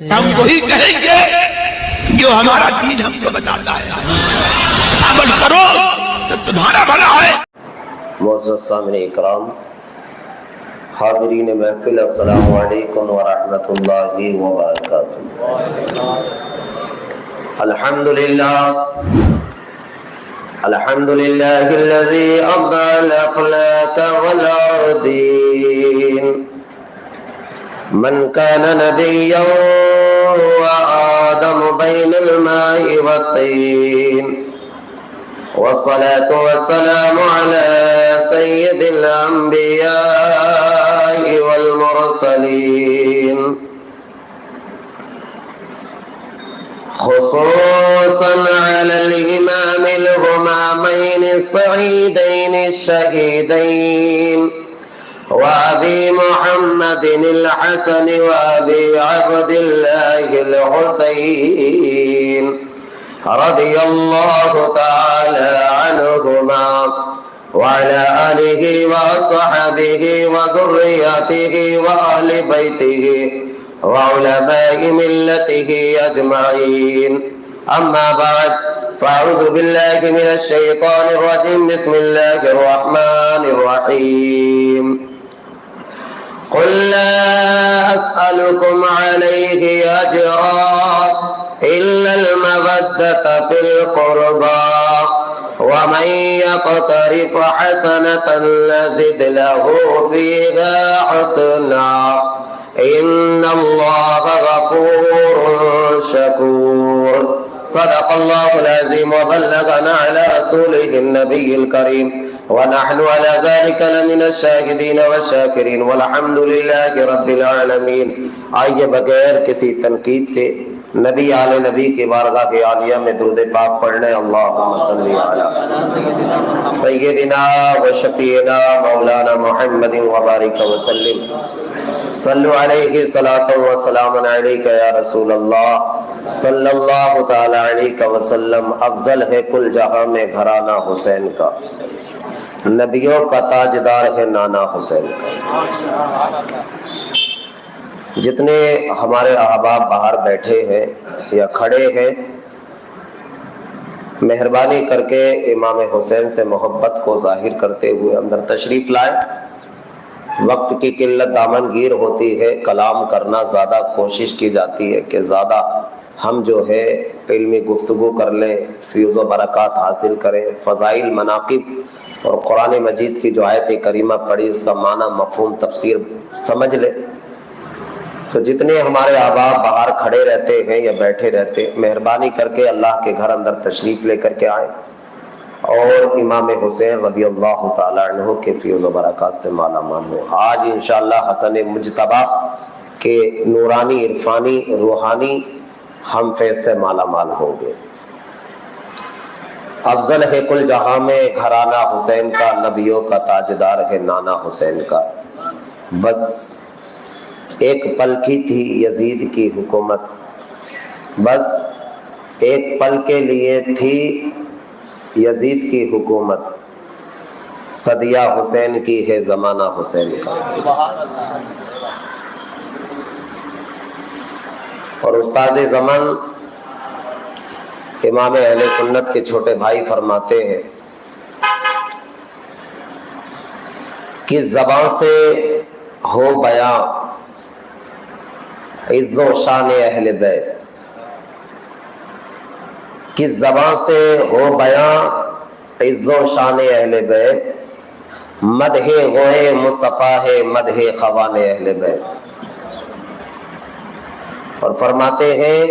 ہم وہی کہیں گے جو ہمارا دین ہم کو بتاتا ہے، عمل کرو تو تمہارا بھلا ہے۔ معزز سامعین اکرام، حاضرین محفل، السلام علیکم ورحمۃ اللہ وبرکاتہ۔ الحمدللہ الذی ابدع الاخلاق والدین من كان نبيا وآدم بين الماء والطين، والصلاة والسلام على سيد الأنبياء والمرسلين، خصوصا على الإمام الهمامين السعيدين الشهيدين وأبي محمد الحسن وأبي عبد الله الحسين رضي الله تعالى عنهما وعلى آله وصحبه وذريته وأهل بيته وعلماء ملته أجمعين، أما بعد، فأعوذ بالله من الشيطان الرجيم، بسم الله الرحمن الرحيم، قل لا أسألكم عليه أجرا إلا المودة في القربى، ومن يقترف حسنة نزد له فيها حسنا، إن الله غفور شكور۔ صدق الله العظيم وبلغنا على رسوله النبي الكريم، ونحن على ذلك لمن الشاهدين والشاكرين، والحمد لله رب العالمين۔ آئیے بغیر کسی تنقید کے نبی آل نبی کی بارگاہ کے عالیہ میں درود پاک پڑھنے۔ اللہم صلی علی سیدنا و شفیعنا مولانا محمد وبارک وسلم، صلو علیہ صلاۃ و سلام علیک یا رسول اللہ صلی اللہ تعالی علیہ وسلم۔ افضل ہے کل جہاں میں گھرانہ حسین کا، نبیوں کا تاجدار ہے نانا حسین کا۔ جتنے ہمارے احباب باہر بیٹھے ہیں یا کھڑے ہیں، مہربانی کر کے امام حسین سے محبت کو ظاہر کرتے ہوئے اندر تشریف لائیں۔ وقت کی قلت دامن گیر ہوتی ہے، کلام کرنا زیادہ کوشش کی جاتی ہے کہ زیادہ ہم جو ہے علمی گفتگو کر لیں، فیض و برکات حاصل کریں، فضائل، مناقب اور قرآن مجید کی جو آیت کریمہ پڑھی اس کا معنی، مفہوم، تفسیر سمجھ لیں۔ تو جتنے ہمارے احباب باہر کھڑے رہتے ہیں یا بیٹھے رہتے، مہربانی کر کے اللہ کے گھر اندر تشریف لے کر کے آئیں اور امام حسین رضی اللہ تعالیٰ عنہ کے فیض و برکات سے مالا مال ہو۔ آج انشاءاللہ حسن مجتبیٰ کے نورانی، عرفانی، روحانی ہم فیض سے مالا مال ہوں گے۔ افضل ہے کل جہاں میں گھرانہ حسین کا، نبیوں کا تاجدار ہے نانا حسین کا۔ بس ایک پل کی تھی یزید کی حکومت، بس ایک پل کے لیے تھی یزید کی حکومت، صدیہ حسین کی ہے زمانہ حسین کا۔ اور استاد زمان امام اہل سنت کے چھوٹے بھائی فرماتے ہیں کہ زبان سے ہو بیاں عز و شان اہل بیت، کس زبان سے ہو بیاں عز و شان اہل بیت، مدح غوئے مصطفیٰ ہے مدح خوان اہل بیت۔ اور فرماتے ہیں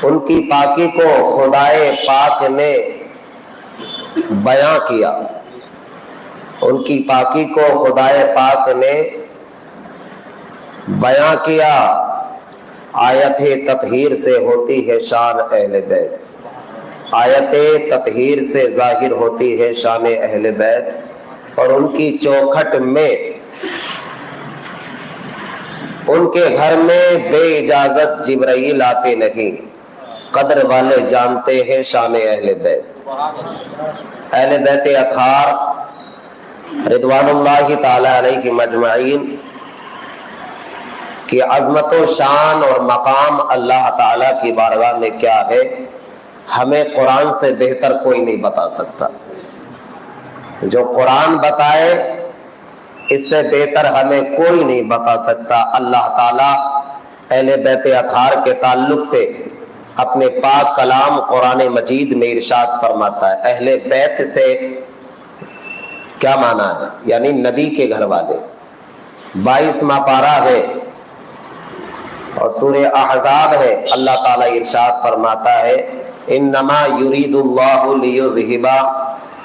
ان کی پاکی کو خدائے پاک نے بیاں کیا، ان کی پاکی کو خدائے پاک نے بیاں کیا، آیت تطہیر سے ہوتی ہے شان اہل بیت، آیت تطہیر سے ظاہر ہوتی ہے شان اہل بیت۔ اور ان کی چوکھٹ میں، ان کے گھر میں بے اجازت جبرائیل آتے نہیں، قدر والے جانتے ہیں شان اہل بیت۔ اہل بیت اطہار رضوان اللہ تعالی علیہ مجمعین کہ عظمت و شان اور مقام اللہ تعالیٰ کی بارگاہ میں کیا ہے، ہمیں قرآن سے بہتر کوئی نہیں بتا سکتا۔ جو قرآن بتائے اس سے بہتر ہمیں کوئی نہیں بتا سکتا۔ اللہ تعالیٰ اہل بیت اطہار کے تعلق سے اپنے پاک کلام قرآن مجید میں ارشاد فرماتا ہے۔ اہل بیت سے کیا معنی ہے؟ یعنی نبی کے گھر والے۔ 22واں پارہ ہے اور سورہ احزاب ہے، اللہ تعالیٰ ارشاد فرماتا ہے انما یرید اللہ لیذہب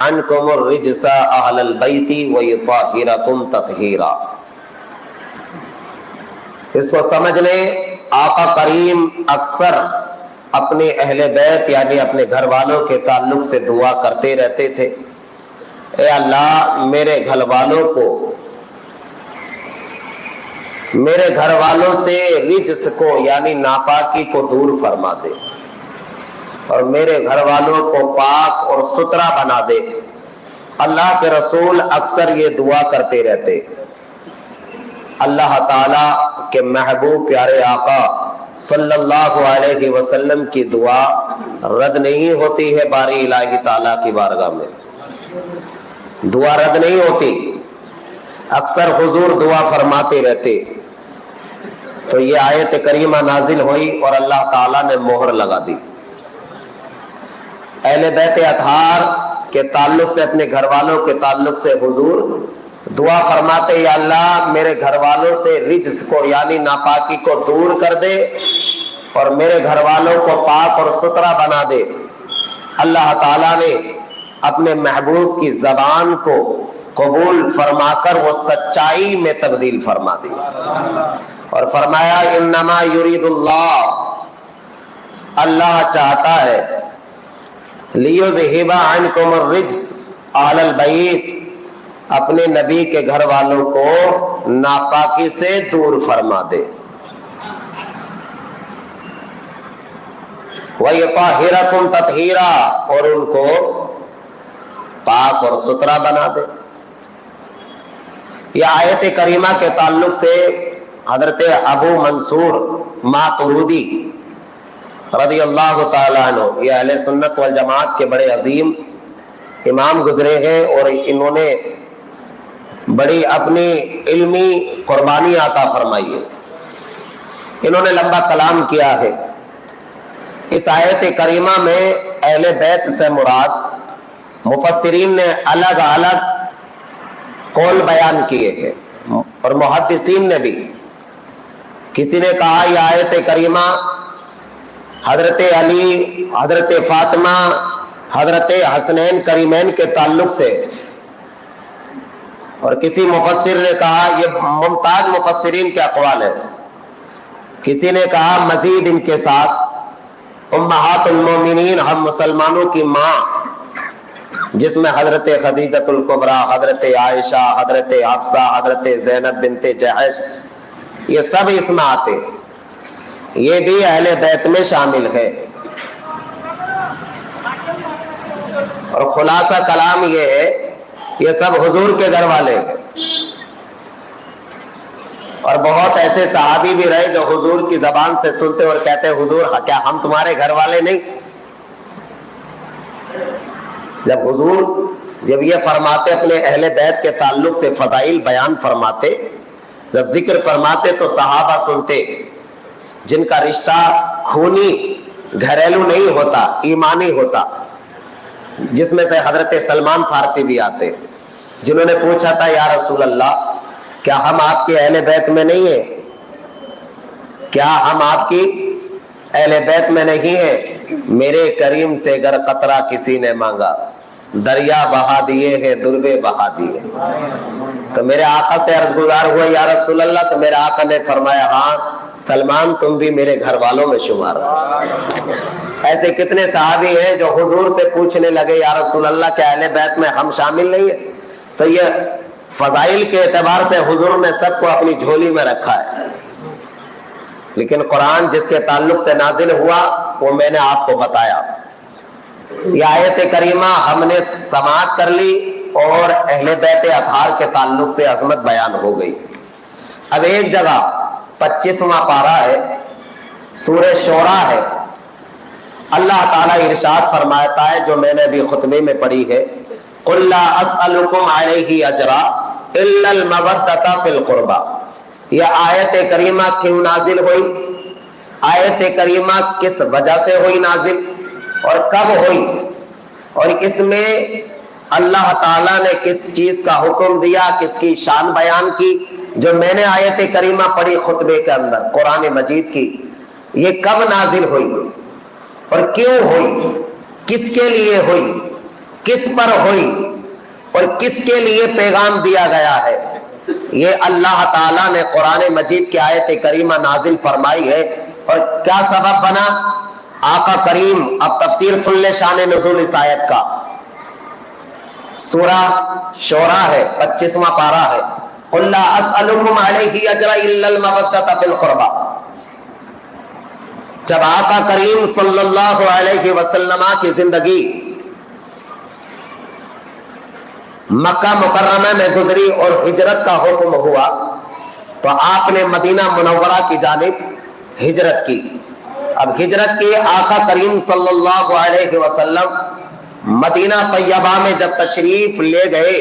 عنکم الرجس اہل البیت ویطہرکم تطہیرا۔ اس کو سمجھ لیں، آقا کریم اکثر اپنے اہل بیت یعنی اپنے گھر والوں کے تعلق سے دعا کرتے رہتے تھے، اے اللہ میرے گھر والوں کو، میرے گھر والوں سے رجس کو یعنی ناپاکی کو دور فرما دے، اور میرے گھر والوں کو پاک اور ستھرا بنا دے۔ اللہ کے رسول اکثر یہ دعا کرتے رہتے۔ اللہ تعالیٰ کے محبوب پیارے آقا صلی اللہ علیہ وسلم کی دعا رد نہیں ہوتی ہے باری الہی تعالیٰ کی بارگاہ میں، دعا رد نہیں ہوتی، اکثر حضور دعا فرماتے رہتے۔ تو یہ آیت کریمہ نازل ہوئی اور اللہ تعالیٰ نے مہر لگا دی۔ اہل بیت اطہار کے تعلق سے، اپنے گھر والوں کے تعلق سے حضور دعا فرماتے، یا اللہ میرے گھر والوں سے رجس کو یعنی ناپاکی کو دور کر دے اور میرے گھر والوں کو پاک اور ستھرا بنا دے۔ اللہ تعالیٰ نے اپنے محبوب کی زبان کو قبول فرما کر وہ سچائی میں تبدیل فرما دی اور فرمایا انما یرید اللہ، اللہ چاہتا ہے لیذہب عنکم الرجس اہل البیت، اپنے نبی کے گھر والوں کو ناپاکی سے دور فرما دے، وَيُطَهِّرَكُمْ تَطْهِيرًا، اور ان کو پاک اور ستھرا بنا دے۔ یہ آیت کریمہ کے تعلق سے حضرت ابو منصور ماتوریدی رضی اللہ تعالیٰ عنہ، یہ اہل سنت والجماعت کے بڑے عظیم امام گزرے ہیں، اور انہوں نے بڑی اپنی علمی قربانی عطا فرمائی ہے، انہوں نے لمبا کلام کیا ہے۔ اس آیت کریمہ میں اہل بیت سے مراد مفسرین نے الگ الگ قول بیان کیے ہیں، اور محدثین نے بھی۔ کسی نے کہا یہ آیت کریمہ حضرت علی، حضرت فاطمہ، حضرت حسنین کریمین کے تعلق سے، اور کسی مفسر نے کہا، یہ ممتاز مفسرین کے اقوال ہے، کسی نے کہا مزید ان کے ساتھ امہات المومنین، ہم مسلمانوں کی ماں، جس میں حضرت خدیجۃ الکبریٰ، حضرت عائشہ، حضرت حفصہ، حضرت زینب بنت جحش، یہ سب اس میں آتے، یہ بھی اہل بیت میں شامل ہے۔ اور خلاصہ کلام یہ ہے، یہ سب حضور کے گھر والے ہیں، اور بہت ایسے صحابی بھی رہے جو حضور کی زبان سے سنتے اور کہتے حضور کیا ہم تمہارے گھر والے نہیں؟ جب حضور جب یہ فرماتے، اپنے اہل بیت کے تعلق سے فضائل بیان فرماتے، جب ذکر فرماتے تو صحابہ سنتے، جن کا رشتہ خونی گھریلو نہیں ہوتا، ایمانی ہوتا، جس میں سے حضرت سلمان فارسی بھی آتے، جنہوں نے پوچھا تھا یا رسول اللہ کیا ہم آپ کے اہل بیت میں نہیں ہیں؟ کیا ہم آپ کی اہل بیت میں نہیں ہیں؟ میرے کریم سے گر قطرہ کسی نے مانگا، دریا بہا دیے ہیں، دربے بہا دیے۔ تو میرے آقا سے عرض گزار ہوا یا رسول اللہ، تو میرے آقا نے فرمایا ہاں سلمان تم بھی میرے گھر والوں میں شمار۔ ایسے کتنے صحابی ہیں جو حضور سے پوچھنے لگے یا رسول اللہ کیا اہل بیت میں ہم شامل نہیں ہیں؟ تو یہ فضائل کے اعتبار سے حضور نے سب کو اپنی جھولی میں رکھا ہے، لیکن قرآن جس کے تعلق سے نازل ہوا وہ میں نے آپ کو بتایا۔ یہ آیت کریمہ ہم نے سماعت کر لی اور اہل بیت اطہار کے تعلق سے عظمت بیان ہو گئی۔ اب ایک جگہ 25واں پارہ ہے، سورہ شورا ہے۔ اللہ تعالیٰ ارشاد فرماتا ہے، جو میں نے ابھی خطبے میں پڑھی ہے، قُلْ لَا أَسْأَلُكُمْ عَلَيْهِ أَجْرًا إِلَّا الْمَوَدَّةَ فِي الْقُرْبَى۔ یہ آیت کریمہ کیوں نازل ہوئی؟ آیت کریمہ کس وجہ سے ہوئی نازل اور کب ہوئی، اور اس میں اللہ تعالیٰ نے کس چیز کا حکم دیا، کس کی شان بیان کی؟ جو میں نے آیت کریمہ پڑھی خطبے کے اندر قرآن مجید کی، یہ کب نازل ہوئی اور کیوں ہوئی، کس کے لیے ہوئی، کس پر ہوئی، اور کس کے لیے پیغام دیا گیا ہے، یہ اللہ تعالیٰ نے قرآن مجید کی آیت کریمہ نازل فرمائی ہے۔ اور کیا سبب بنا؟ آقا کریم، اب تفسیر سن لے شان نزول اس آیت کا۔ سورہ شورا ہے، 25واں پارہ ہے، قُلْ لَا أَسْأَلُكُمْ عَلَيْهِ أَجْرًا إِلَّا الْمَوَدَّةَ فِي الْقُرْبَى۔ جب آقا کریم صلی اللہ علیہ وسلم کی زندگی مکہ مکرمہ میں گزری اور ہجرت کا حکم ہوا تو آپ نے مدینہ منورہ کی جانب ہجرت کی۔ اب ہجرت کی، آقا کریم صلی اللہ علیہ وسلم مدینہ طیبہ میں جب تشریف لے گئے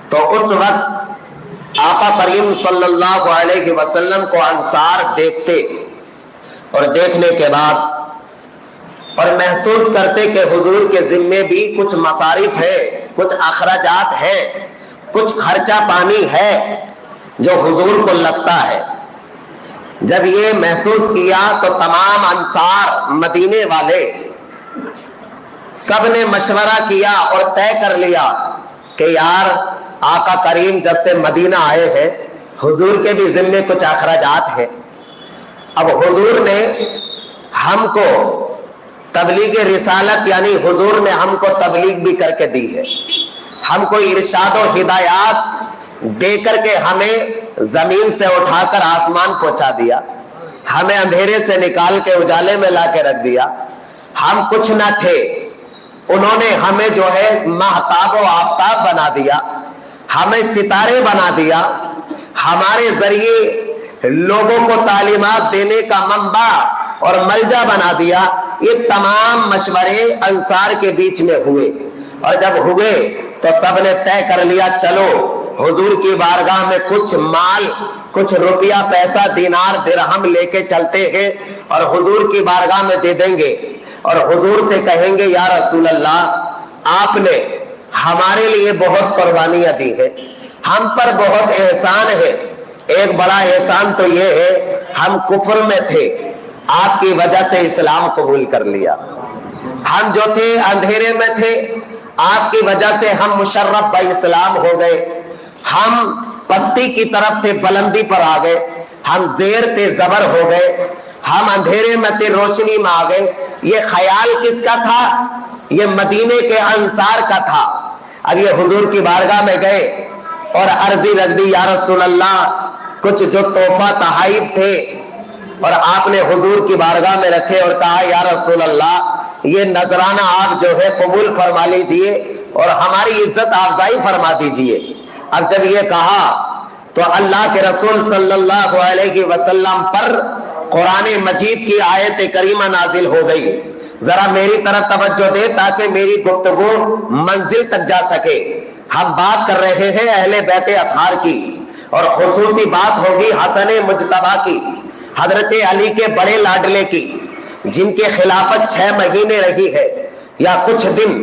تو اس وقت آقا کریم صلی اللہ علیہ وسلم کو انصار دیکھتے، اور دیکھنے کے بعد اور محسوس کرتے کہ حضور کے ذمے بھی کچھ مصارف ہے، کچھ اخراجات ہیں، کچھ خرچہ پانی ہے جو حضور کو لگتا ہے۔ جب یہ محسوس کیا تو تمام انصار مدینے والے سب نے مشورہ کیا اور طے کر لیا کہ یار آقا کریم جب سے مدینہ آئے ہیں حضور کے بھی ذمے کچھ اخراجات ہیں۔ اب حضور نے ہم کو تبلیغ رسالت، یعنی حضور نے ہم کو تبلیغ بھی کر کے دی ہے، ہم کو ارشاد و ہدایات دے کر کے ہمیں زمین سے اٹھا کر آسمان پہنچا دیا، ہمیں اندھیرے سے نکال کے اجالے میں لا کے رکھ دیا۔ ہم کچھ نہ تھے، انہوں نے ہمیں جو ہے مہتاب و آفتاب بنا دیا، ہمیں ستارے بنا دیا، ہمارے ذریعے لوگوں کو تعلیمات دینے کا منبع اور ملجا بنا دیا۔ یہ تمام مشورے انصار کے بیچ میں ہوئے، اور جب ہوئے تو سب نے طے کر لیا چلو حضور کی بارگاہ میں کچھ مال، کچھ روپیہ پیسہ دینار درہم لے کے چلتے ہیں اور حضور کی بارگاہ میں دے دیں گے، اور حضور سے کہیں گے یا رسول اللہ آپ نے ہمارے لیے بہت قربانیاں دی ہیں، ہم پر بہت احسان ہے۔ ایک بڑا احسان تو یہ ہے ہم کفر میں تھے، آپ کی وجہ سے اسلام قبول کر لیا، ہم جو تھے اندھیرے میں تھے، آپ کی وجہ سے ہم مشرف با اسلام ہو گئے، ہم پستی کی طرف تھے بلندی پر آ گئے، ہم زیر تھے زبر ہو گئے، ہم اندھیرے میں تھے روشنی میں آ گئے۔ یہ خیال کس کا تھا؟ یہ مدینے کے انصار کا تھا۔ اب یہ حضور کی بارگاہ میں گئے اور عرضی رکھ دی یا رسول اللہ کچھ جو تحفہ تحائف تھے، اور آپ نے حضور کی بارگاہ میں رکھے اور کہا یا رسول اللہ یہ نذرانہ آپ جو ہے قبول فرما لیجئے اور ہماری عزت افزائی فرما دیجئے۔ اب جب یہ کہا تو اللہ کے رسول صلی اللہ علیہ وسلم پر قرآن مجید کی آیت کریمہ نازل ہو گئی۔ ذرا میری طرف توجہ دے تاکہ میری گفتگو منزل تک جا سکے۔ ہم بات کر رہے ہیں اہل بیت اطہار کی، اور خصوصی بات ہوگی حسن مجتبی کی، حضرت علی کے بڑے لاڈلے کی، جن کے خلافت 6 مہینے رہی ہے یا کچھ دن۔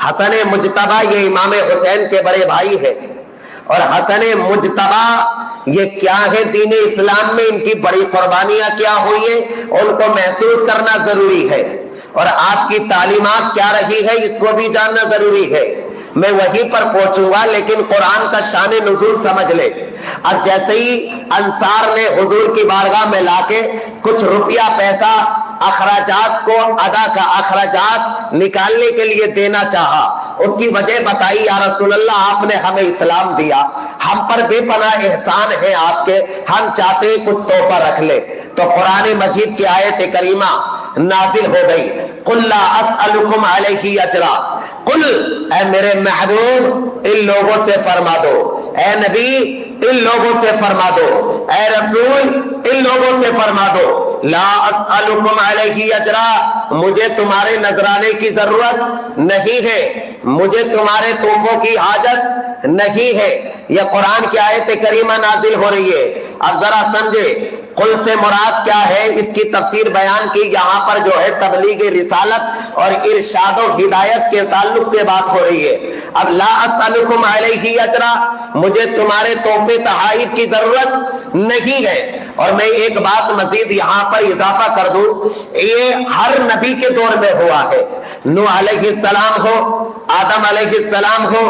حسن مجتبی یہ امام حسین کے بڑے بھائی ہے، اور حسن مجتبی یہ کیا ہے دین اسلام میں، ان کی بڑی قربانیاں کیا ہوئی ہیں، ان کو محسوس کرنا ضروری ہے، اور آپ کی تعلیمات کیا رہی ہے اس کو بھی جاننا ضروری ہے۔ میں وہیں پر پہنچوں گا، لیکن قرآن کا شان نزول سمجھ لے۔ اب جیسے ہی انصار نے حضور کی بارگاہ میں لا کے کچھ روپیہ پیسہ اخراجات کو اخراجات نکالنے کے لیے دینا چاہا، اس کی وجہ بتائی یا رسول اللہ آپ نے ہمیں اسلام دیا، ہم پر بے پناہ احسان ہے آپ کے، ہم چاہتے کچھ تحفہ رکھ لے۔ تو قرآن مجید کی آیت کریمہ نازل ہو گئی، قُلْ لَا أَسْأَلُكُمْ عَلَيْهِ أَجْرًا۔ قل اے میرے محبوب ان لوگوں سے فرما دو، اے نبی ان لوگوں سے فرما دو، اے رسول ان لوگوں سے فرما دو، لا اسألکم علیہ اجرا، مجھے تمہارے نذرانے کی ضرورت نہیں ہے، مجھے تمہارے تحفوں کی حاجت نہیں ہے۔ یہ قرآن کی آیت کریمہ نازل ہو رہی ہے۔ اب ذرا سمجھے قل سے مراد کیا ہے، اس کی تفسیر بیان کی۔ یہاں پر جو ہے تبلیغ رسالت اور ارشاد و ہدایت کے تعلق سے بات ہو رہی ہے۔ اب لا اسألکم علیہ اجرا، مجھے تمہارے تحفے تحائف کی ضرورت نہیں ہے۔ اور میں ایک بات مزید یہاں پر اضافہ کر دوں، یہ ہر نبی کے دور میں ہوا ہے۔ نوح علیہ السلام ہو، آدم علیہ السلام ہو،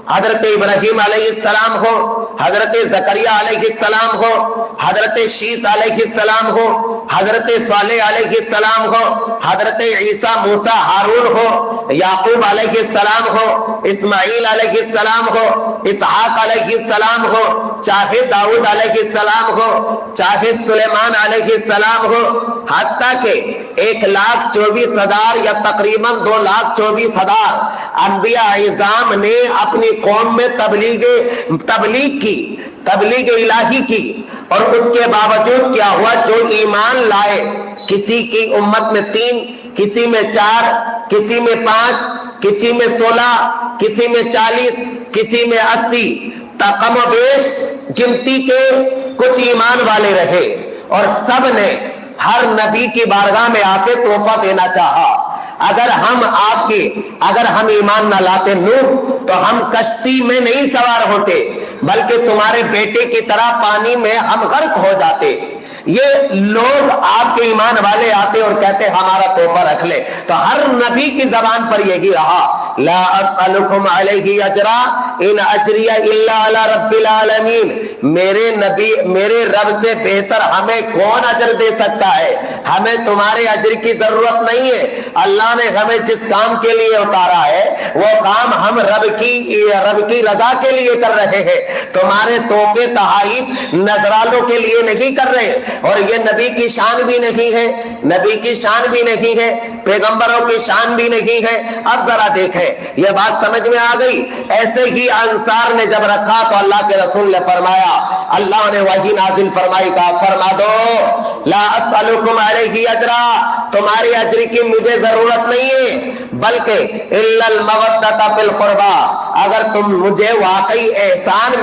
حضرت ابراہیم علیہ السلام ہو، حضرت زکریا علیہ السلام ہو، حضرت شیس علیہ السلام ہو، حضرت صالح علیہ السلام ہو، حضرت عیسیٰ موسیٰ ہارون ہو، یعقوب علیہ السلام ہو، اسماعیل علیہ السلام ہو، اسحاق علیہ السلام ہو، چاہے داؤد علیہ السلام ہو، چاہے سلیمان علیہ السلام ہو، حتیٰ کہ 1,24,000 یا تقریباً 2,24,000 انبیاء اعظام نے اپنی قوم میں تبلیغ کی، تبلیغ الہی کی، اور اس کے باوجود کیا ہوا، جو ایمان لائے کسی کی امت میں 3، کسی میں 4، کسی میں 5، کسی میں 16، کسی میں 40، کسی میں 80، کم و بیش گنتی کے کچھ ایمان والے رہے، اور سب نے ہر نبی کی بارگاہ میں آ کے تحفہ دینا چاہا۔ اگر ہم ایمان نہ لاتے نوح، تو ہم کشتی میں نہیں سوار ہوتے، بلکہ تمہارے بیٹے کی طرح پانی میں ہم غرق ہو جاتے۔ یہ لوگ آپ کے ایمان والے آتے اور کہتے ہمارا تحفہ رکھ لے، تو ہر نبی کی زبان پر یہی رہا، لا اسألکم علیہ اجرا ان اجری الا علی رب العالمین، میرے نبی میرے رب سے بہتر ہمیں کون اجر دے سکتا ہے، ہمیں تمہارے اجر کی ضرورت نہیں ہے۔ اللہ نے ہمیں جس کام کے لیے اتارا ہے وہ کام ہم رب کی رضا کے لیے کر رہے ہیں، تمہارے تحفے تحائف نذرانوں کے لیے نہیں کر رہے۔ اور یہ نبی کی شان بھی نہیں ہے، نبی کی شان بھی نہیں ہے، پیغمبروں کی شان بھی نہیں ہے۔ اب ذرا دیکھیں، یہ بات سمجھ میں آ گئی۔ ایسے ہی انصار نے جب رکھا تو اللہ کے رسول نے فرمایا، اللہ نے وحی نازل فرمائی، کہا فرما دو لا اسألکم علیہ اجرا، تمہاری اجر کی مجھے ضرورت نہیں ہے، بلکہ الا المودۃ فی القربى، اگر تم مجھے واقعی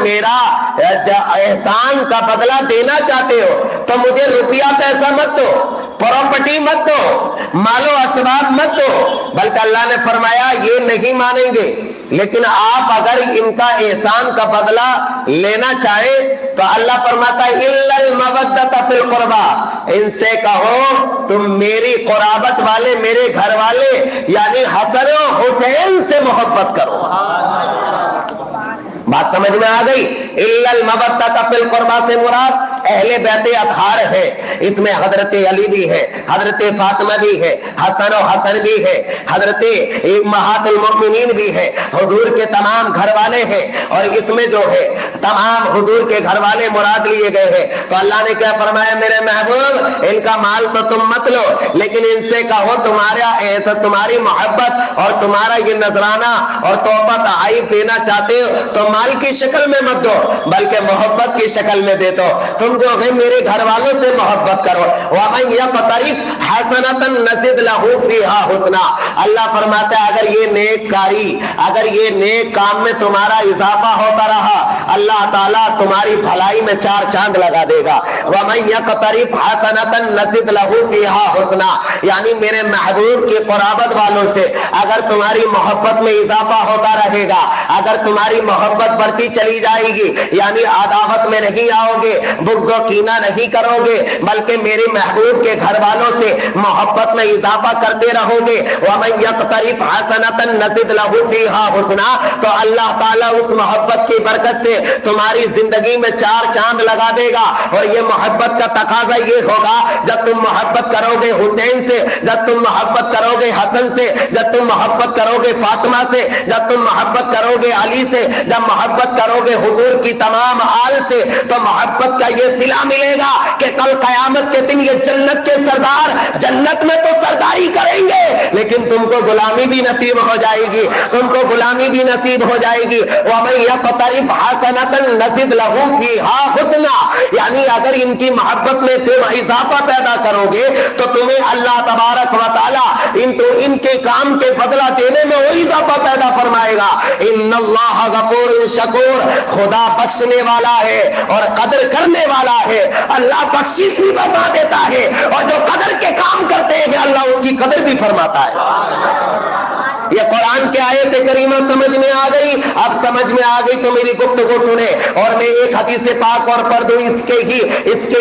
میرا احسان کا بدلہ دینا چاہتے ہو تو مجھے روپیہ پیسہ مت دو، پراپرٹی مت دو، مال و اسباب مت دو، بلکہ اللہ نے فرمایا یہ نہیں مانیں گے، لیکن آپ اگر ان کا احسان کا بدلہ لینا چاہے تو اللہ فرماتا ہے الا المودۃ فی القربى، ان سے کہو تم میری قرابت والے، میرے گھر والے یعنی حسن و حسین سے محبت کرو۔ بات سمجھ میں آ گئی؟ الا المودۃ فی القربى سے مراد اہل بیت اطہار ہے، اس میں حضرت علی بھی ہے، حضرت فاطمہ بھی ہے، حسن و حسن بھی ہے، حضرت امہات المؤمنین بھی ہے، حضور کے تمام گھر والے ہیں، اور اس میں جو ہے تمام حضور کے گھر والے مراد لیے گئے ہیں۔ تو اللہ نے کیا فرمایا، میرے محبوب ان کا مال تو تم مت لو، لیکن ان سے کہو تمہاری محبت اور تمہارا یہ نذرانہ اور تحفہ تحائف دینا چاہتے ہو تو مال کی شکل میں مت دو، بلکہ محبت کی شکل میں دے دو۔ تم جو ہے میرے گھر والوں سے محبت کرو۔ وَمَن يَقْتَرِفْ حَسَنَةً نَزِدْ لَهُ فِيهَا حُسْنًا، اللہ فرماتا ہے اگر یہ نیک کاری، اگر یہ نیک کام میں تمہارا اضافہ ہوتا رہا، اللہ تعالیٰ تمہاری بھلائی میں 4 چاند لگا دے گا۔ وَمَن يَقْتَرِفْ حَسَنَةً نَزِدْ لَهُ فِيهَا حُسْنًا، یعنی میرے محبوب کی قرابت والوں سے اگر تمہاری محبت میں اضافہ ہوتا رہے گا، اگر تمہاری محبت بڑھتی چلی جائے گی، یعنی عداوت میں نہیں آؤ گے، بغض و کینہ نہیں کرو گے، بلکہ میرے محبوب کے گھر والوں سے محبت میں اضافہ کرتے رہو گے، وَمَن يَقْتَرِفْ حَسَنَةً نَزِدْ لَهُ فِيهَا حُسْنًا، تو اللہ تعالیٰ اس محبت کی برکت سے تمہاری زندگی میں 4 چاند لگا دے گا۔ اور یہ محبت کا تقاضا یہ ہوگا، جب تم محبت کرو گے حسین سے، جب تم محبت کرو گے حسن سے، جب تم محبت کرو گے فاطمہ سے، جب تم محبت کرو گے علی سے، جب محبت کرو گے حضور کی تمام آل سے، تو محبت کا یہ صلہ ملے گا کہ کل قیامت کے دن یہ جنت کے سردار جنت میں تو سرداری کریں گے لیکن تم کو غلامی بھی نصیب ہو جائے گی، تم کو غلامی بھی نصیب ہو جائے گی۔ وَمَن يَقْتَرِفْ حَسَنَةً نَزِدْ لَهُ فِيهَا حُسْنًا، یعنی اگر ان کی محبت میں تم اضافہ پیدا کرو گے تو تمہیں اللہ تبارک و تعالی ان کے کام کے بدلہ دینے میں وہ اضافہ پیدا فرمائے گا۔ ان اللہ غفور شکور، خدا بخشنے والا ہے اور قدر کرنے والا ہے، اللہ بخشش بھی بتا دیتا ہے اور جو قدر کے کام کرتے ہیں اللہ اس کی قدر بھی فرماتا ہے۔ یہ قرآن کے آیت کریمہ سمجھ میں آ گئی؟ اب سمجھ میں آ گئی تو میری گفتگو سنے اور میں ایک حدیث پاک اور پڑھ دوں، اس کے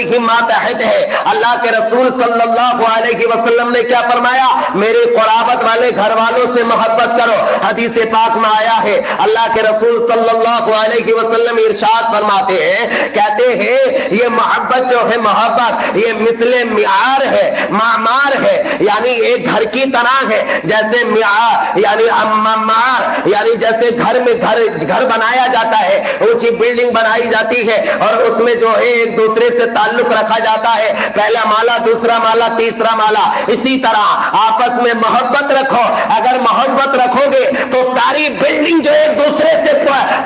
ہی ماتحت ہے۔ اللہ کے رسول صلی اللہ علیہ وسلم نے کیا فرمایا؟ میرے قرابت والے گھر والوں سے محبت کرو۔ حدیث پاک میں آیا ہے اللہ کے رسول صلی اللہ علیہ وسلم ارشاد فرماتے ہیں، کہتے ہیں یہ محبت جو ہے محبت یہ مثل معمار ہے، معمار ہے، یعنی ایک گھر کی طرح ہے، جیسے معمار یعنی معمار یعنی جیسے گھر میں گھر بنایا جاتا ہے، اونچی بلڈنگ بنائی جاتی ہے اور اس میں جو ہے ایک دوسرے سے تعلق رکھا جاتا ہے، پہلا مالا دوسرا مالا تیسرا مالا، اسی طرح آپس میں محبت رکھو۔ اگر محبت رکھو گے تو ساری بلڈنگ جو ایک دوسرے سے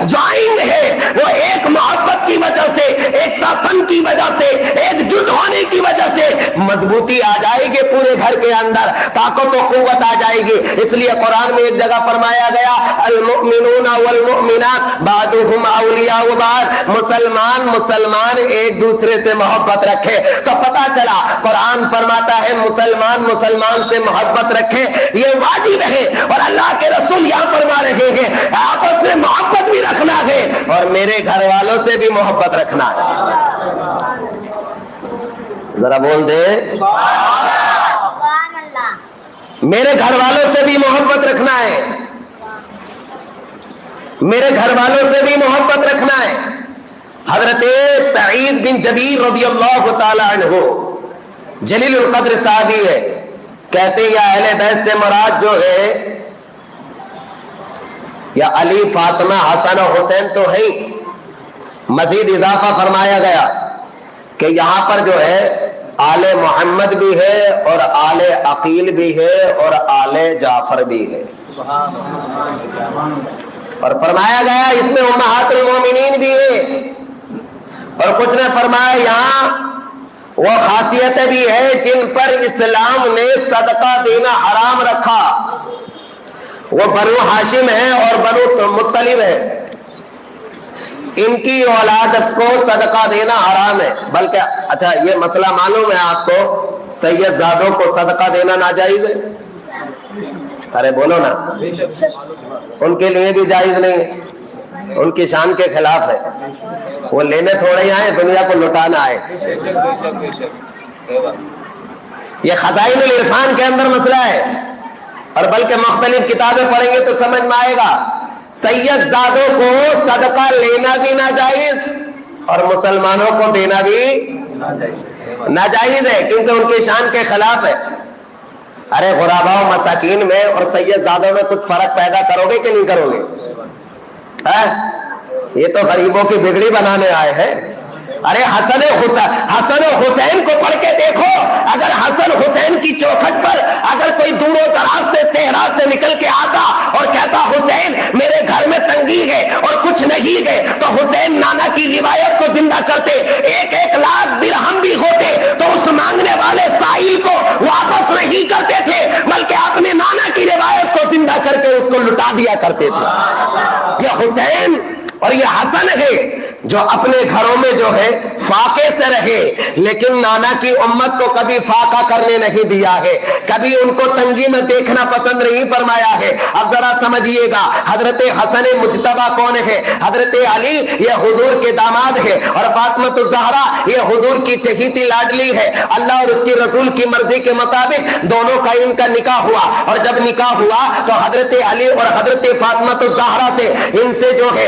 جوائنگ ہے وہ ایک محبت کی وجہ سے، ایک تاپن کی وجہ سے، ایک جٹ ہونے کی وجہ سے مضبوطی آ جائے گی، پورے گھر کے اندر طاقت و قوت آ جائے گی۔ اس لیے قرآن میں ایک جگہ فرمایا گیا المؤمنون والمؤمنات بعضهم اولیاء بعض، مسلمان ایک دوسرے سے محبت رکھے۔ تو پتہ چلا قرآن فرماتا ہے مسلمان سے محبت رکھے، یہ واجب ہے اور اللہ کے رسول یہاں فرما رہے ہیں آپس میں محبت بھی رکھنا ہے اور میرے گھر والوں سے بھی محبت رکھنا ہے۔ ذرا بول دے میرے گھر والوں سے بھی محبت رکھنا ہے، میرے گھر والوں سے بھی محبت رکھنا ہے۔ حضرت سعید بن جبیر رضی اللہ تعالی عنہ جلیل القدر صحابی ہے، کہتے ہیں یا اہل بیت سے مراد جو ہے یا علی فاطمہ حسن و حسین تو ہے، مزید اضافہ فرمایا گیا کہ یہاں پر جو ہے آل محمد بھی ہے اور آل عقیل بھی ہے اور آل جعفر بھی ہے، اور فرمایا گیا اس میں امہات المومنین بھی ہے، اور کچھ نے فرمایا یہاں وہ خاصیتیں بھی ہے جن پر اسلام نے صدقہ دینا حرام رکھا، وہ بنو ہاشم ہے اور بنو مطلب ہے، ان کی اولاد کو صدقہ دینا حرام ہے، بلکہ اچھا یہ مسئلہ معلوم ہے آپ کو سید زادوں کو صدقہ دینا ناجائز ہے؟ ارے بولو نا، ان کے لیے بھی جائز نہیں ہے، ان کی شان کے خلاف ہے، وہ لینے تھوڑے آئے دنیا کو لٹانا آئے۔ یہ خزائن العرفان کے اندر مسئلہ ہے، اور بلکہ مختلف کتابیں پڑھیں گے تو سمجھ میں آئے گا سید زادوں کو صدقہ لینا بھی ناجائز اور مسلمانوں کو دینا بھی ناجائز ہے، کیونکہ ان کی شان کے خلاف ہے۔ ارے غربا و مساکین میں اور سید زادوں میں کچھ فرق پیدا کرو گے کہ نہیں کرو گے؟ یہ تو غریبوں کی بگڑی بنانے آئے ہیں۔ ارے حسن و حسین کو پڑھ کے دیکھو، اگر حسن حسین کی چوکھٹ پر اگر کوئی دور و دراز سے صحرا سے نکل کے آتا اور کہتا حسین میرے گھر میں تنگی ہے اور کچھ نہیں ہے، تو حسین نانا کی روایت کو زندہ کرتے، 1 لاکھ درہم بھی ہوتے تو اس مانگنے والے سائل کو واپس نہیں کرتے تھے، بلکہ اپنے نانا کی روایت کو زندہ کر کے اس کو لٹا دیا کرتے تھے۔ یہ حسین اور یہ حسن ہے جو اپنے گھروں میں جو ہے فاقے سے رہے، لیکن نانا کی امت کو کبھی فاقہ کرنے نہیں دیا ہے، کبھی ان کو تنگی میں دیکھنا پسند نہیں فرمایا ہے۔ اب ذرا سمجھیے گا حضرت حسن مجتبی کون ہے؟ حضرت علی یہ حضور کے داماد ہے، اور فاطمہ الزہرا یہ حضور کی چہیتی لاڈلی ہے۔ اللہ اور اس کی رسول کی مرضی کے مطابق دونوں کا ان کا نکاح ہوا، اور جب نکاح ہوا تو حضرت علی اور حضرت فاطمہ الزہرا سے ان سے جو ہے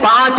5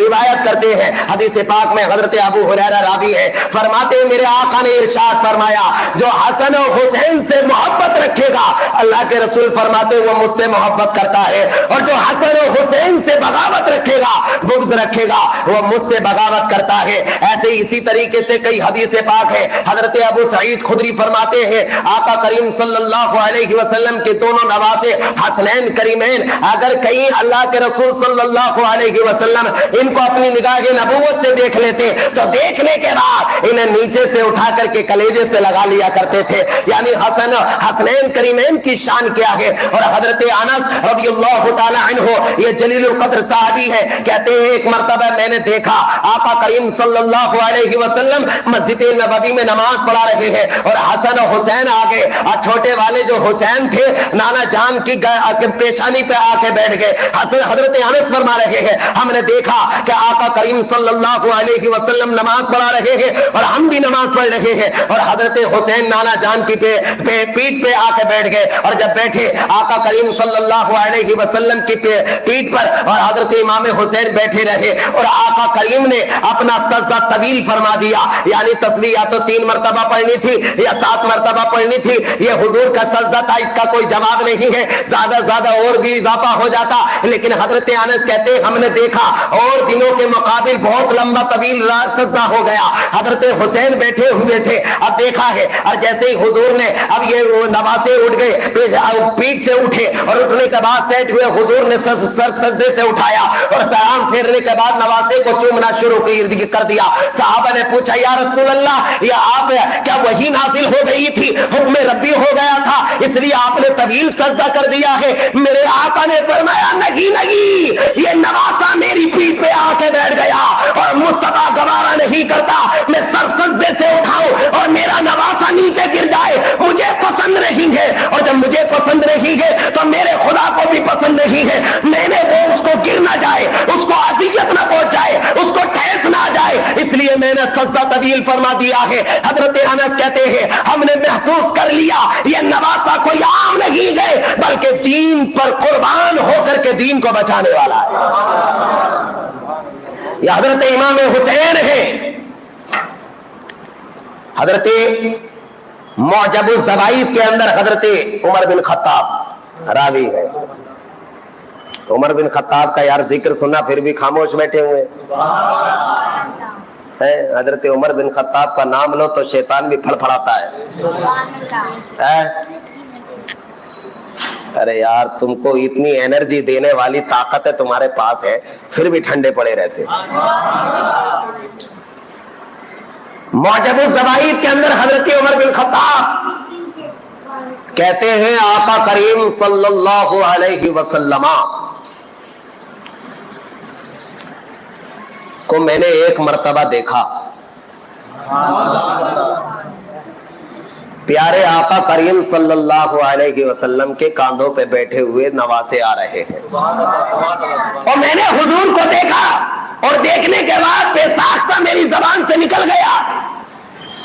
روایت کرتے ہیں حدیث پاک میں حضرت ابو ہریرہ راوی ہے، فرماتے ہیں میرے آقا نے ارشاد فرمایا جو حسن و حسین سے محبت رکھے گا اللہ کے رسول فرماتے ہیں وہ مجھ سے محبت کرتا ہے، اور جو حسن و حسین سے بغاوت رکھے گا بغض رکھے گا وہ مجھ سے بغاوت کرتا ہے۔ ایسے اسی طریقے سے کئی حدیث پاک ہے، حضرت ابو سعید خدری فرماتے ہیں آقا کریم صلی اللہ علیہ وسلم کے دونوں نواسے حسنین کریمین اگر کہیں اللہ کے رسول صلی اللہ علیہ وسلم ان کو اپنی نگاہ نبوت سے دیکھ لیتے تو دیکھنے کے بعد انہیں نیچے سے اٹھا کر کے کلیجے سے لگا لیا کرتے تھے، یعنی حسنین کریمین کی شان کیا ہے۔ اور حضرت انس رضی اللہ تعالی عنہ یہ جلیل القدر صحابی ہے، کہتے ہیں ایک مرتبہ میں نے دیکھا آقا کریم صلی اللہ علیہ وسلم مسجد نبوی میں نماز پڑھا رہے ہیں اور حسن و حسین آگے، اور چھوٹے والے جو حسین تھے نانا جان کی پیشانی پہ آ کے بیٹھ گئے۔ حضرت انس فرما رہے ہیں ہم نے دیکھا کہ آقا کریم صلی اللہ علیہ وسلم نماز پڑھا رہے ہیں اور ہم بھی نماز پڑھ رہے ہیں، اور حضرت حسین نانا جان کی پیٹ پہ آ کے بیٹھ گئے، اور جب بیٹھے آقا کریم صلی اللہ علیہ وسلم کی پیٹ پر اور حضرت امام حسین بیٹھے رہے، اور آقا کریم نے اپنا سجدہ طویل فرما دیا، یعنی تسبیح یا تو 3 مرتبہ پڑھنی تھی یا 7 مرتبہ پڑھنی تھی، یہ حضور کا سجدہ تھا، اس کا کوئی جواب نہیں ہے، زیادہ زیادہ اور بھی اضافہ ہو جاتا، لیکن حضرت انس کہتے ہیں ہم نے دیکھا اور دنوں کے مقابل بہت لمبا طویل سجدہ ہو گیا، حضرت حسین بیٹھے ہوئے تھے، اب دیکھا ہے، اور جیسے ہی حضور نے اب یہ نواسے اٹھ گئے پیٹ سے اٹھے اور اٹھنے کے بعد سیٹ ہوئے، حضور نے سر سجدے سے اٹھایا اور سلام پھیرنے کے بعد نواسے کو چومنا شروع کر دیا۔ صحابہ نے پوچھا یا رسول اللہ یا آپ کیا وہی نازل ہو گئی تھی، حکم ربی ہو گیا تھا اس لیے آپ نے طویل سجدہ کر دیا ہے؟ میرے آقا نے فرمایا نہیں، یہ نواسا میری پیٹ پہ آ کے بیٹھ گیا اور مصطفیٰ گوارا نہیں کرتا میں سر سجدے سے اٹھاؤں اور میرا نواسا نیچے گر جائے، مجھے پسند نہیں ہے، اور جب مجھے پسند نہیں ہے تو میرے خدا کو بھی پسند نہیں ہے، میں نے وہ اس کو گر نہ جائے، اس کو اذیت نہ پہنچ جائے، اس کو ٹھیس نہ جائے، اس لیے میں نے سجدہ طویل فرما دیا ہے۔ حضرت انس کہتے ہیں ہم نے محسوس کر لیا یہ نواسا کوئی عام نہیں ہے بلکہ دین پر قربان ہو کر کے دین کو بچانے والا ہے۔ یہ حضرت امام حسین ہے، حضرت معجب الزوائد کے اندر حضرت عمر بن خطاب راوی ہے۔ عمر بن خطاب کا یار ذکر سننا پھر بھی خاموش بیٹھے ہوئے ہیں۔ حضرت عمر بن خطاب کا نام لو تو شیطان بھی پھڑ پھڑاتا ہے۔ ارے یار تم کو اتنی انرجی دینے والی طاقت ہے تمہارے پاس ہے پھر بھی ٹھنڈے پڑے رہتے۔ معجب الزوائد کے اندر حضرت عمر بن خطاب کہتے ہیں آقا کریم صلی اللہ علیہ وسلم کو میں نے ایک مرتبہ دیکھا، پیارے آقا کریم صلی اللہ علیہ وسلم کے کاندھوں پہ بیٹھے ہوئے نواسے آ رہے ہیں، اور میں نے حضور کو دیکھا اور دیکھنے کے بعد بے ساختہ میری زبان سے نکل گیا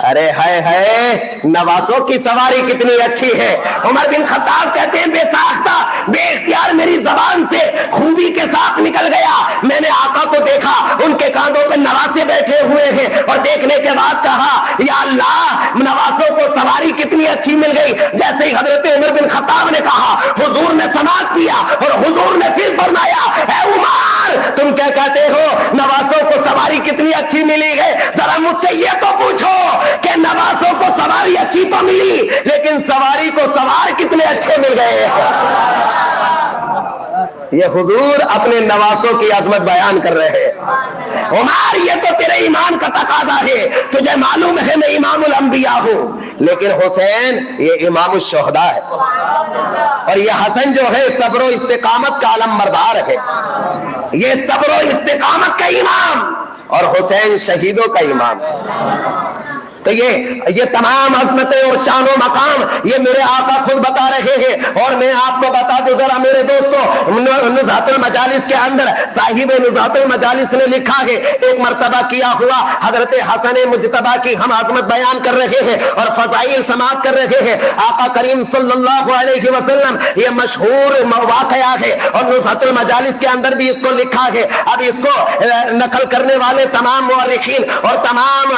ارے ہے نواسوں کی سواری کتنی اچھی ہے۔ عمر بن خطاب کہتے ہیں بے ساختہ بے اختیار میری زبان سے خوبی کے ساتھ نکل گیا، میں نے آقا کو دیکھا ان کے کاندھوں پہ نواسے بیٹھے ہوئے ہیں، اور دیکھنے کے بعد کہا یا اللہ نواسوں کو سواری کتنی اچھی مل گئی۔ جیسے ہی حضرت عمر بن خطاب نے کہا حضور نے سماعت کیا اور حضور نے پھر فرمایا اے عمر تم کیا کہتے ہو نواسوں کو سواری کتنی اچھی ملی ہے، ذرا مجھ سے یہ تو پوچھو کہ نواسوں کو سواری اچھی تو ملی لیکن سواری کو سوار کتنے اچھے مل گئے۔ یہ حضور اپنے نواسوں کی عظمت بیان کر رہے ہیں۔ عمر یہ تو تیرے ایمان کا تقاضا ہے، تجھے معلوم ہے میں امام الانبیاء ہوں، لیکن حسین یہ امام الشہداء ہے، اور یہ حسن جو ہے صبر و استقامت کا علم بردار ہے، یہ صبر و استقامت کا امام، اور حسین شہیدوں کا امام۔ تو یہ تمام عظمتیں اور شان و مقام یہ میرے آقا خود بتا رہے ہیں. اور میں آپ کو بتا دوں ذرا میرے دوستوں, نزہۃ المجالس کے اندر صاحب نزہۃ المجالس نے لکھا ہے, ایک مرتبہ کیا ہوا حضرت حسن مجتبی کی ہم عظمت بیان کر رہے ہیں اور فضائل سماعت کر رہے ہیں. آقا کریم صلی اللہ علیہ وسلم, یہ مشہور واقعہ ہے اور نزہۃ المجالس کے اندر بھی اس کو لکھا ہے. اب اس کو نقل کرنے والے تمام مورخین اور تمام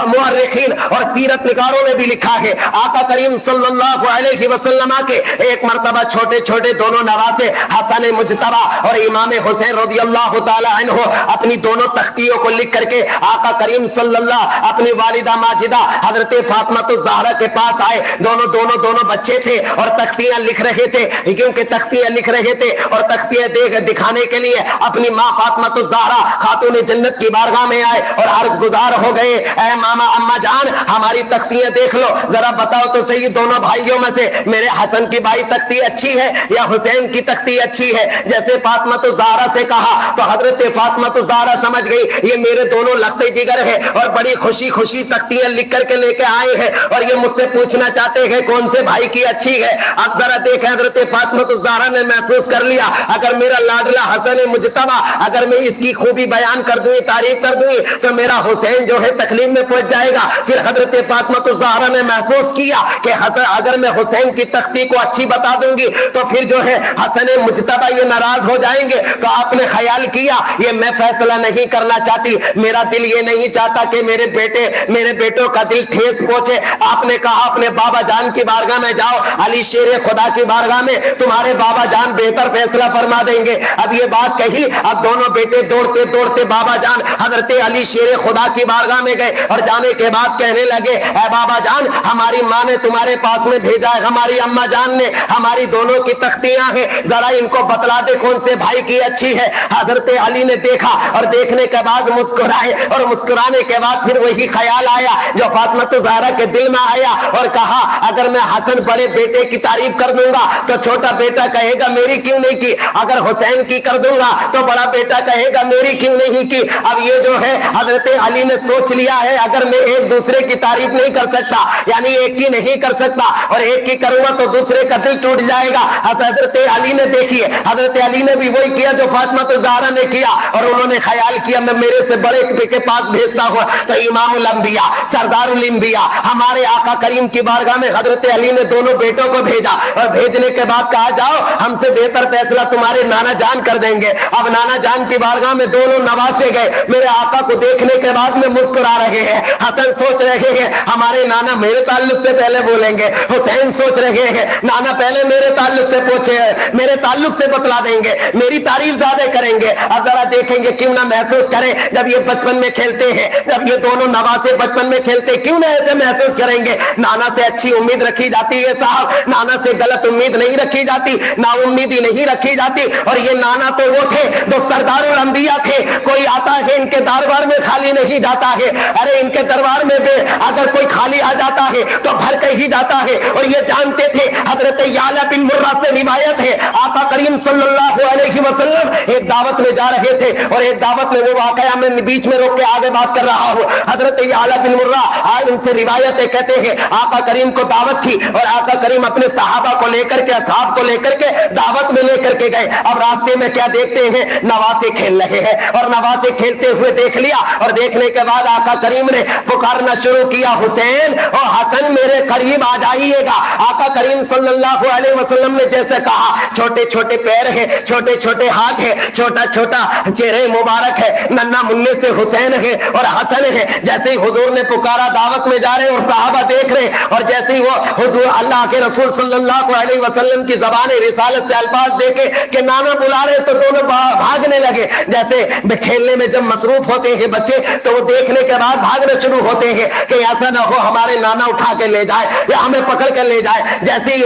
مورخین اور سیرت نگاروں نے بھی لکھا ہے. آقا کریم صلی اللہ علیہ وسلم کے ایک مرتبہ چھوٹے چھوٹے دونوں نواسے حسن مجتبی اور امام حسین رضی اللہ تعالی عنہ اپنی دونوں تختیوں کو لکھ کر کے آقا کریم صلی اللہ اپنی والدہ ماجدہ حضرت فاطمہ الزہرا کے پاس آئے. دونوں بچے تھے اور تختیاں لکھ رہے تھے, کیونکہ تختیاں لکھ رہے تھے اور تختیاں دکھانے کے لیے اپنی ماں فاطمہ الزہرا خاتون جنت کی بارگاہ میں آئے اور عرض گزار ہو گئے, اے ماما اما جان ہماری تختیاں دیکھ لو, ذرا بتاؤ تو صحیح دونوں بھائیوں میں سے میرے حسن کی بھائی تختی اچھی ہے یا حسین کی تختی اچھی ہے. جیسے فاطمہ الزہرا سے کہا تو حضرت فاطمہ الزہرا سمجھ گئی یہ میرے دونوں لختے جگر ہے اور بڑی خوشی خوشی تختیاں لکھ کر کے لے کے آئے ہیں اور یہ مجھ سے پوچھنا چاہتے ہیں کون سے بھائی کی اچھی ہے. اب ذرا دیکھیں حضرت فاطمہ الزہرا نے محسوس کر لیا اگر میرا لاڈلا حسن مجتبی اگر میں اس کی خوبی بیان کر دوں تعریف کر دوں تو میرا حسین جو ہے تکلیف میں پہنچ جائے گا. پھر حضرت فاطمہ الزہرا نے محسوس کیا کہ اگر میں حسین کی تختی کو اچھی بتا دوں گی تو پھر جو ہے حسن مجتبی یہ ناراض ہو جائیں گے. تو آپ نے خیال کیا یہ میں فیصلہ نہیں کرنا چاہتی, میرا دل یہ نہیں چاہتا کہ میرے بیٹوں کا دل ٹھیس پہنچے. آپ نے کہا اپنے بابا جان کی بارگاہ میں جاؤ, علی شیر خدا کی بارگاہ میں تمہارے بابا جان بہتر فیصلہ فرما دیں گے. اب یہ بات کہی, اب دونوں بیٹے دوڑتے دوڑتے بابا جان حضرت علی شیر خدا کی بارگاہ میں گئے اور جانے کے بعد کہنے لگے, اے بابا جان ہماری ماں نے تمہارے پاس میں بھیجا ہے, ہماری اما جان نے, ہماری دونوں کی تختیاں ہیں, ذرا ان کو بتلا دے کون سے بھائی کی اچھی ہے. حضرت علی نے دیکھا اور دیکھنے کے بعد مسکرائے اور مسکرانے کے بعد پھر وہی خیال آیا جو فاطمہ الزہرا کے دل میں آیا اور کہا اگر میں حسن بڑے بیٹے کی تعریف کر دوں گا تو چھوٹا بیٹا کہے گا میری کیوں نہیں کی, اگر حسین کی کر دوں گا تو بڑا بیٹا کہے گا میری کیوں نہیں کی. اب یہ جو ہے حضرت علی نے سوچ لیا ہے اگر میں ایک دوسرے کی تعریف نہیں کر سکتا یعنی ایک کی نہیں کر سکتا اور ایک کی کروں گا تو دوسرے کا دل ٹوٹ جائے گا. حضرت علی نے دیکھیے حضرت علی نے بھی وہی کیا جو فاطمہ الزہرا نے کیا اور انہوں نے خیال کیا میں میرے سے بڑے کے پاس بھیجتا ہوا تو امام الانبیاء سردار الانبیاء ہمارے آقا کریم کی بارگاہ میں حضرت علی نے دونوں بیٹوں کو بھیجا اور بھیجنے کے بعد کہا جاؤ ہم سے بہتر فیصلہ تمہارے نانا جان کر دیں گے. اب نانا جان کی بارگاہ میں دونوں نواسے گئے, میرے آقا کو دیکھنے کے بعد میں مسکرا رہے ہیں. حسن سوچ رہے ہیں ہمارے نانا میرے تعلق سے پہلے بولیں گے, حسین سوچ رہے ہیں نانا پہلے میرے تعلق سے پوچھے, میرے تعلق سے بتلا دیں گے, میری تعریف زیادہ کریں گے. اب ذرا دیکھیں گے کیوں نہ محسوس کریں جب یہ بچپن میں کھیلتے ہیں, جب یہ دونوں نواسے بچپن میں کھیلتے کیوں نہ ایسے محسوس کریں گے. نانا سے اچھی امید رکھی جاتی ہے صاحب, نانا سے غلط امید نہیں رکھی جاتی, نا امیدی نہیں رکھی جاتی. اور یہ نانا تو وہ تھے جو سردار الانبیاء تھے, کوئی آتا ہے ان کے دربار میں خالی نہیں جاتا ہے, ارے ان کے دربار میں اگر کوئی خالی آ جاتا ہے تو بھر کے ہی جاتا ہے. اور یہ جانتے تھے, حضرت یعلا بن مرہ سے روایت ہے آقا کریم صلی اللہ علیہ وسلم ایک دعوت میں جا رہے تھے اور ایک دعوت میں وہ واقعہ میں بیچ میں روک کے آگے بات کر رہا ہوں. حضرت یعلا بن مرہ ان سے روایت ہے, کہتے ہیں آقا کریم کو دعوت تھی اور آقا کریم اپنے صحابہ کو لے کر کے اصحاب کو لے کر کے دعوت میں لے کر کے گئے. اب راستے میں کیا دیکھتے ہیں, نواسے کھیل رہے ہیں اور نواسے کھیلتے ہوئے دیکھ لیا اور دیکھنے کے بعد آقا کریم نے پکارنا شروع کیا, حسین اور حسن میرے قریب آ جائیے گا. آقا کریم صلی اللہ علیہ وسلم نے جیسے کہا, چھوٹے چھوٹے پیر ہیں, چھوٹے چھوٹے ہاتھ ہیں, چھوٹا چھوٹا چہرے مبارک ہے, ننا مننے سے حسین ہے اور حسن ہے. جیسے ہی حضور نے پکارا دعوت میں جا رہے اور صحابہ دیکھ رہے اور جیسے ہی وہ حضور اللہ کے رسول صلی اللہ علیہ وسلم کی زبان رسالت سے الفاظ دیکھے کہ نانا بلا رہے تو دونوں بھاگنے لگے. جیسے کھیلنے میں جب مصروف ہوتے ہیں بچے تو وہ دیکھنے کے بعد بھاگنے شروع ہوتے ہیں کہ ایسا نہ ہو ہمارے نانا اٹھا کے لے جائے یا ہمیں پکڑ کر لے جائے. جیسے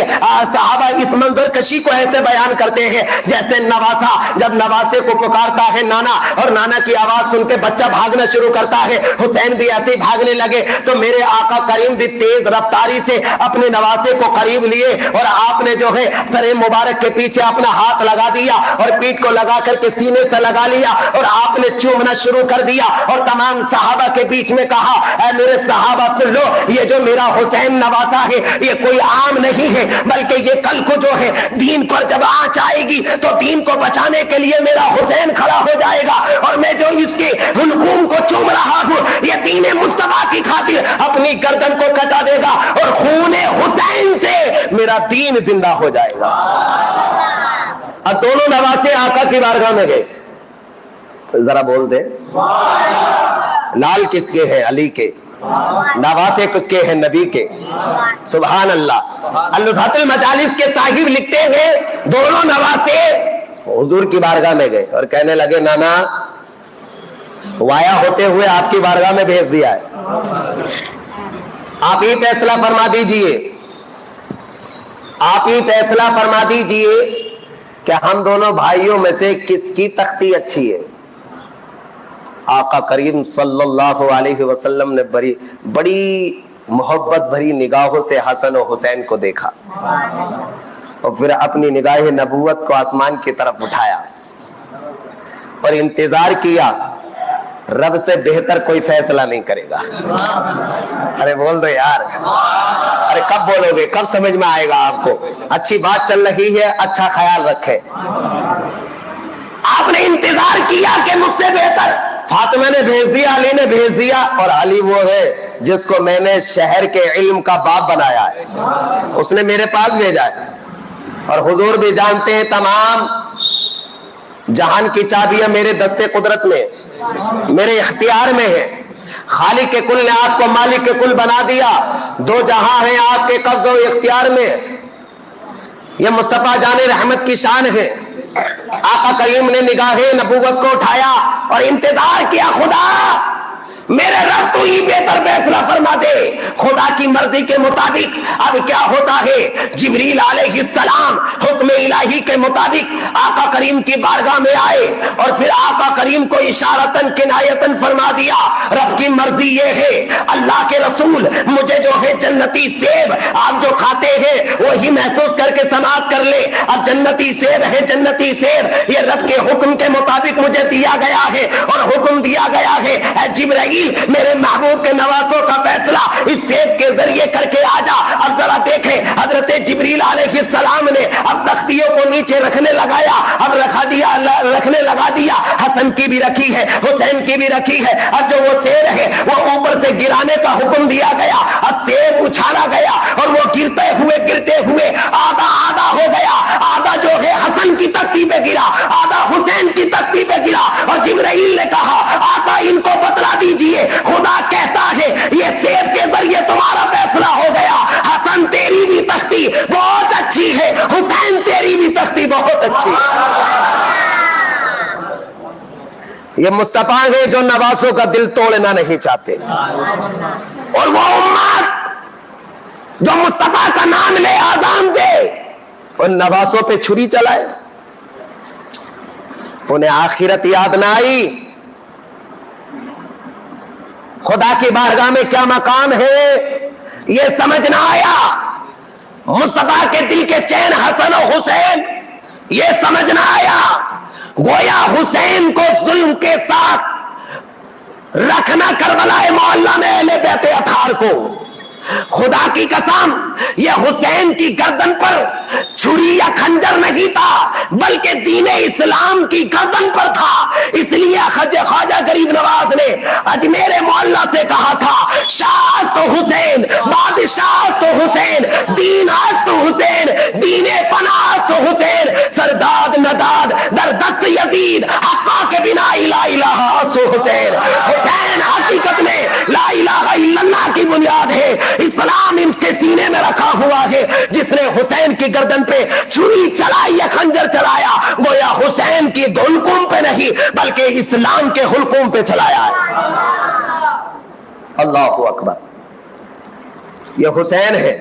صحابہ اس منظر کشی کو ایسے بیان کرتے کرتے ہیں جیسے نواسا جب نواسے کو پکارتا ہے نانا اور نانا کی آواز سن کے بچہ بھاگنا شروع کرتا ہے، حسین بھی ایسے ہی بھاگنے لگے تو میرے آقا کریم بھی تیز رفتاری سے اپنے نواسے کو قریب لیے اور آپ نے جو ہے سر مبارک کے پیچھے اپنا ہاتھ لگا دیا اور پیٹھ کو لگا کر کے سینے سے لگا لیا اور آپ نے چومنا شروع کر دیا اور تمام صحابہ کے بیچ میں کہا اے میرے صحابہ سن لو، یہ جو میرا حسین نواسا ہے یہ کوئی عام نہیں ہے، بلکہ یہ کل کو جو ہے دین پر جب آنچ آئے گی تو دین کو بچانے کے لیے میرا حسین کھڑا ہو جائے گا، اور میں جو اس کے حلقوم کو چوم رہا ہوں یہ دین مصطفیٰ کی خاطر اپنی گردن کو کٹا دے گا اور خون حسین سے میرا دین زندہ ہو جائے گا۔ اور دونوں نواسے آقا کی بارگاہ میں گئے، ذرا بول دے لال کس کے ہیں؟ علی کے، نواسے کس کے ہیں؟ نبی کے۔ سبحان اللہ۔ النزہۃ المجالس کے صاحب لکھتے ہیں دونوں نواسے حضور کی بارگاہ میں گئے اور کہنے لگے نانا وایا ہوتے ہوئے آپ کی بارگاہ میں بھیج دیا ہے، آپ ہی فیصلہ فرما دیجئے، آپ ہی فیصلہ فرما دیجئے کہ ہم دونوں بھائیوں میں سے کس کی تختی اچھی ہے۔ آقا کریم صلی اللہ علیہ وسلم نے بڑی محبت بھری نگاہوں سے حسن و حسین کو دیکھا اور پھر اپنی نگاہ نبوت کو آسمان کی طرف اٹھایا اور انتظار کیا، رب سے بہتر کوئی فیصلہ نہیں کرے گا۔ ارے بول دو یار، ارے کب بولو گے؟ کب سمجھ میں آئے گا آپ کو؟ اچھی بات چل رہی ہے، اچھا خیال رکھے۔ آپ نے انتظار کیا کہ مجھ سے بہتر فاطمہ نے بھیج دیا، علی نے بھیج دیا، اور علی وہ ہے جس کو میں نے شہر کے علم کا باپ بنایا ہے، اس نے میرے پاس بھیجا ہے۔ اور حضور بھی جانتے ہیں تمام جہان کی چابیاں میرے دستے قدرت میں، میرے اختیار میں ہے۔ خالق کے کل نے آپ کو مالک کے کل بنا دیا، دو جہاں ہیں آپ کے قبض و اختیار میں۔ یہ مصطفیٰ جان رحمت کی شان ہے۔ آقا کریم نے نگاہ نبوت کو اٹھایا اور انتظار کیا، خدا میرے رب تو ہی بہتر فیصلہ فرما دے۔ خدا کی مرضی کے مطابق اب کیا ہوتا ہے، جبریل علیہ السلام حکم الہی کے مطابق آقا کریم کی بارگاہ میں آئے اور پھر آقا کریم کو اشارتاً کنایتاً فرما دیا، رب کی مرضی یہ ہے اللہ کے رسول مجھے جو ہے جنتی سیب آپ جو کھاتے ہیں وہی محسوس کر کے سماعت کر لے۔ اب جنتی سیب ہے، جنتی سیب یہ رب کے حکم کے مطابق مجھے دیا گیا ہے اور حکم دیا گیا ہے اے جبرائیل میرے محبوب کے نواسوں کا فیصلہ اس سیب کے ذریعے کر کے آ جا۔ اب ذرا دیکھیں حضرت جبریل علیہ السلام نے اب تختیوں کو نیچے رکھنے لگایا، اب رکھنے لگا دیا، حسن کی بھی رکھی ہے، حسین کی بھی رکھی ہے، اب جو وہ سیب ہے وہ اوپر سے گرانے کا حکم دیا گیا، اب سیب اچھالا گیا اور وہ گرتے ہوئے آدھا آدھا ہو گیا، آدھا جو ہے حسن کی تختی پہ گرا، آدھا حسین کی تختی پہ گرا، اور جبرائیل نے کہا آقا ان کو بتلا دیجیے خدا کہتا ہے یہ سیب کے ذریعے تمہارا فیصلہ ہو گیا، حسن تیری بھی تختی بہت اچھی ہے، حسین تیری بھی تختی بہت اچھی ہے۔ یہ مصطفیٰ ہے جو نواسوں کا دل توڑنا نہیں چاہتے، اور وہ امت جو مصطفیٰ کا نام لے آزان دے ان نواسوں پہ چھری چلائے، انہیں آخرت یاد نہ آئی، خدا کی بارگاہ میں کیا مقام ہے یہ سمجھ نہ آیا، مصطفیٰ کے دل کے چین حسن و حسین یہ سمجھ نہ آیا، گویا حسین کو ظلم کے ساتھ رکھنا کربلا معلیٰ میں اہل بیت اطہار کو، خدا کی قسم یہ حسین کی گردن پر چھری یا خنجر نہیں تھا بلکہ دین اسلام کی گردن پر تھا، اس لیے خواجہ غریب نواز نے اجمیر معلیٰ سے کہا تھا شاہ تو حسین بادشاہ تو حسین دین آج تو حسین دین پناہ تو حسین سرداد نداد در دست یزید حقا کے بنا لا الہ تو حسین۔ حسین حقیقت میں لا الہ الا اللہ کی بنیاد ہے، اسلام اس کے سینے میں رکھا ہوا ہے، جس نے حسین کی گردن پہ چھری چلائی یا خنجر چلایا گویا حسین کی حلقوم پہ نہیں بلکہ اسلام کے حلقوم پہ چلایا ہے۔ اللہ اکبر، یہ حسین ہے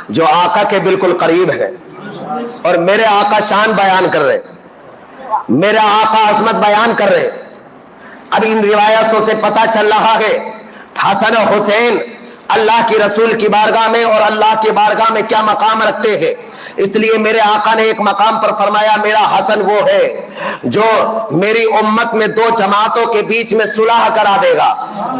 جو آقا کے بالکل قریب ہے، اور میرے آقا شان بیان کر رہے, میرے آقا عظمت بیان کر رہے. اب ان روایتوں سے پتہ چل رہا ہے حسن و حسین اللہ کی رسول کی بارگاہ میں اور اللہ کی بارگاہ میں کیا مقام رکھتے ہیں. اس لیے میرے آقا نے ایک مقام پر فرمایا میرا حسن وہ ہے جو میری امت میں دو جماعتوں کے بیچ میں صلح کرا دے گا.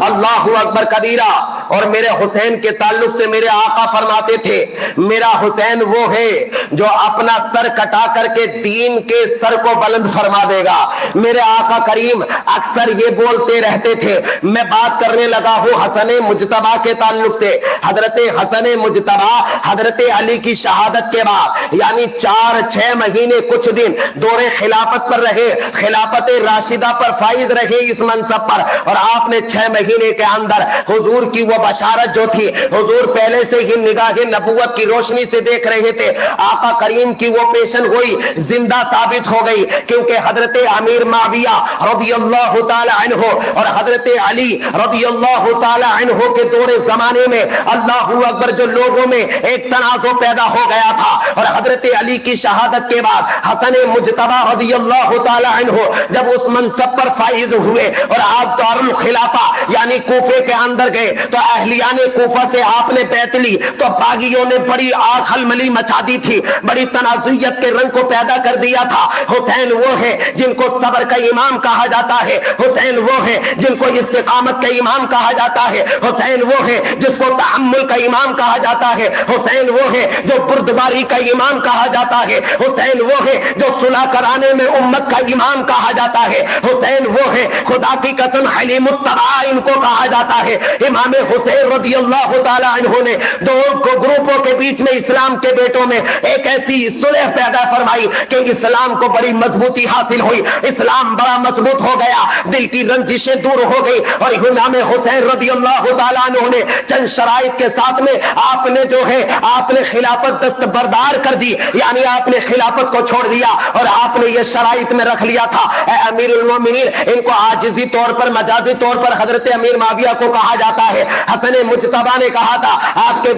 اللہ اکبر کبیرہ. اور میرے حسین کے تعلق سے میرے آقا فرماتے تھے میرا حسین وہ ہے جو اپنا سر کٹا کر کے دین کے سر کو بلند فرما دے گا. میرے آقا کریم اکثر یہ بولتے رہتے تھے, میں بات کرنے لگا ہوں حسن مجتبی کے تعلق سے. حضرت حسن مجتبی حضرت علی کی شہادت کے بعد یعنی 4-6 مہینے کچھ دن دور خلافت پر رہے, خلافت راشدہ پر فائز رہے اس منصب پر. اور آپ نے 6 مہینے کے اندر حضور کی وہ بشارت جو تھی, حضور پہلے سے ہی نگاہ نبوت کی روشنی سے دیکھ رہے تھے, آقا کریم کی وہ پیشن گوئی زندہ ثابت ہو گئی. کیونکہ حضرت امیر معاویہ رضی اللہ تعالی عنہ اور حضرت علی رضی اللہ تعالی عنہ کے دور زمانے میں اللہ اکبر جو لوگوں میں ایک تنازع پیدا ہو گیا تھا. اور حضرت علی کی شہادت کے بعد حسن مجتبی رضی اللہ تعالی عنہ جب اس منصب پر فائز ہوئے اور آپ دارالخلافہ یعنی کوفے کے اندر گئے تو اہلیان کوفہ سے آپ نے بیعت لی تو باغیوں نے بڑی آگ ہلملی مچا دی تھی, بڑی تنازعیت کے رنگ کو پیدا کر دیا تھا. حسین وہ ہے جن کو صبر کا امام کہا جاتا ہے, حسین وہ ہے جن کو استقامت کا امام کہا جاتا ہے, حسین وہ ہے جس کو تحمل کا امام کہا جاتا ہے, حسین وہ ہے جو بردباری کا امام کہا جاتا ہے, حسین وہ ہے جو صلح کرانے میں امت کا امام کہا جاتا ہے, حسین وہ ہے خدا کی قسم حلیم الطبع ان کو کہا جاتا ہے. امام حسین رضی اللہ تعالی عنہ نے دو گروپوں کے بیچ میں اسلام کے بیٹوں میں ایک ایسی صلح پیدا فرمائی کہ اسلام کو بڑی مضبوطی حاصل ہوئی, اسلام بڑا مضبوط ہو گیا, دل کی رنجشیں دور ہو گئی. اور امام حسین رضی اللہ تعالی عنہ نے چند شرائط کے ساتھ میں آپ نے جو ہے آپ نے خلافت دستبردار کر دی, یعنی آپ نے خلافت کو چھوڑ دیا اور آپ نے یہ شرائط میں رکھ لیا تھا اے امیر المومنین. ان کو عاجزی طور پر مجازی طور پر حضرت امیر معاویہ کو کہا جاتا ہے. حسن مجتبی نے کہا تھا آپ کے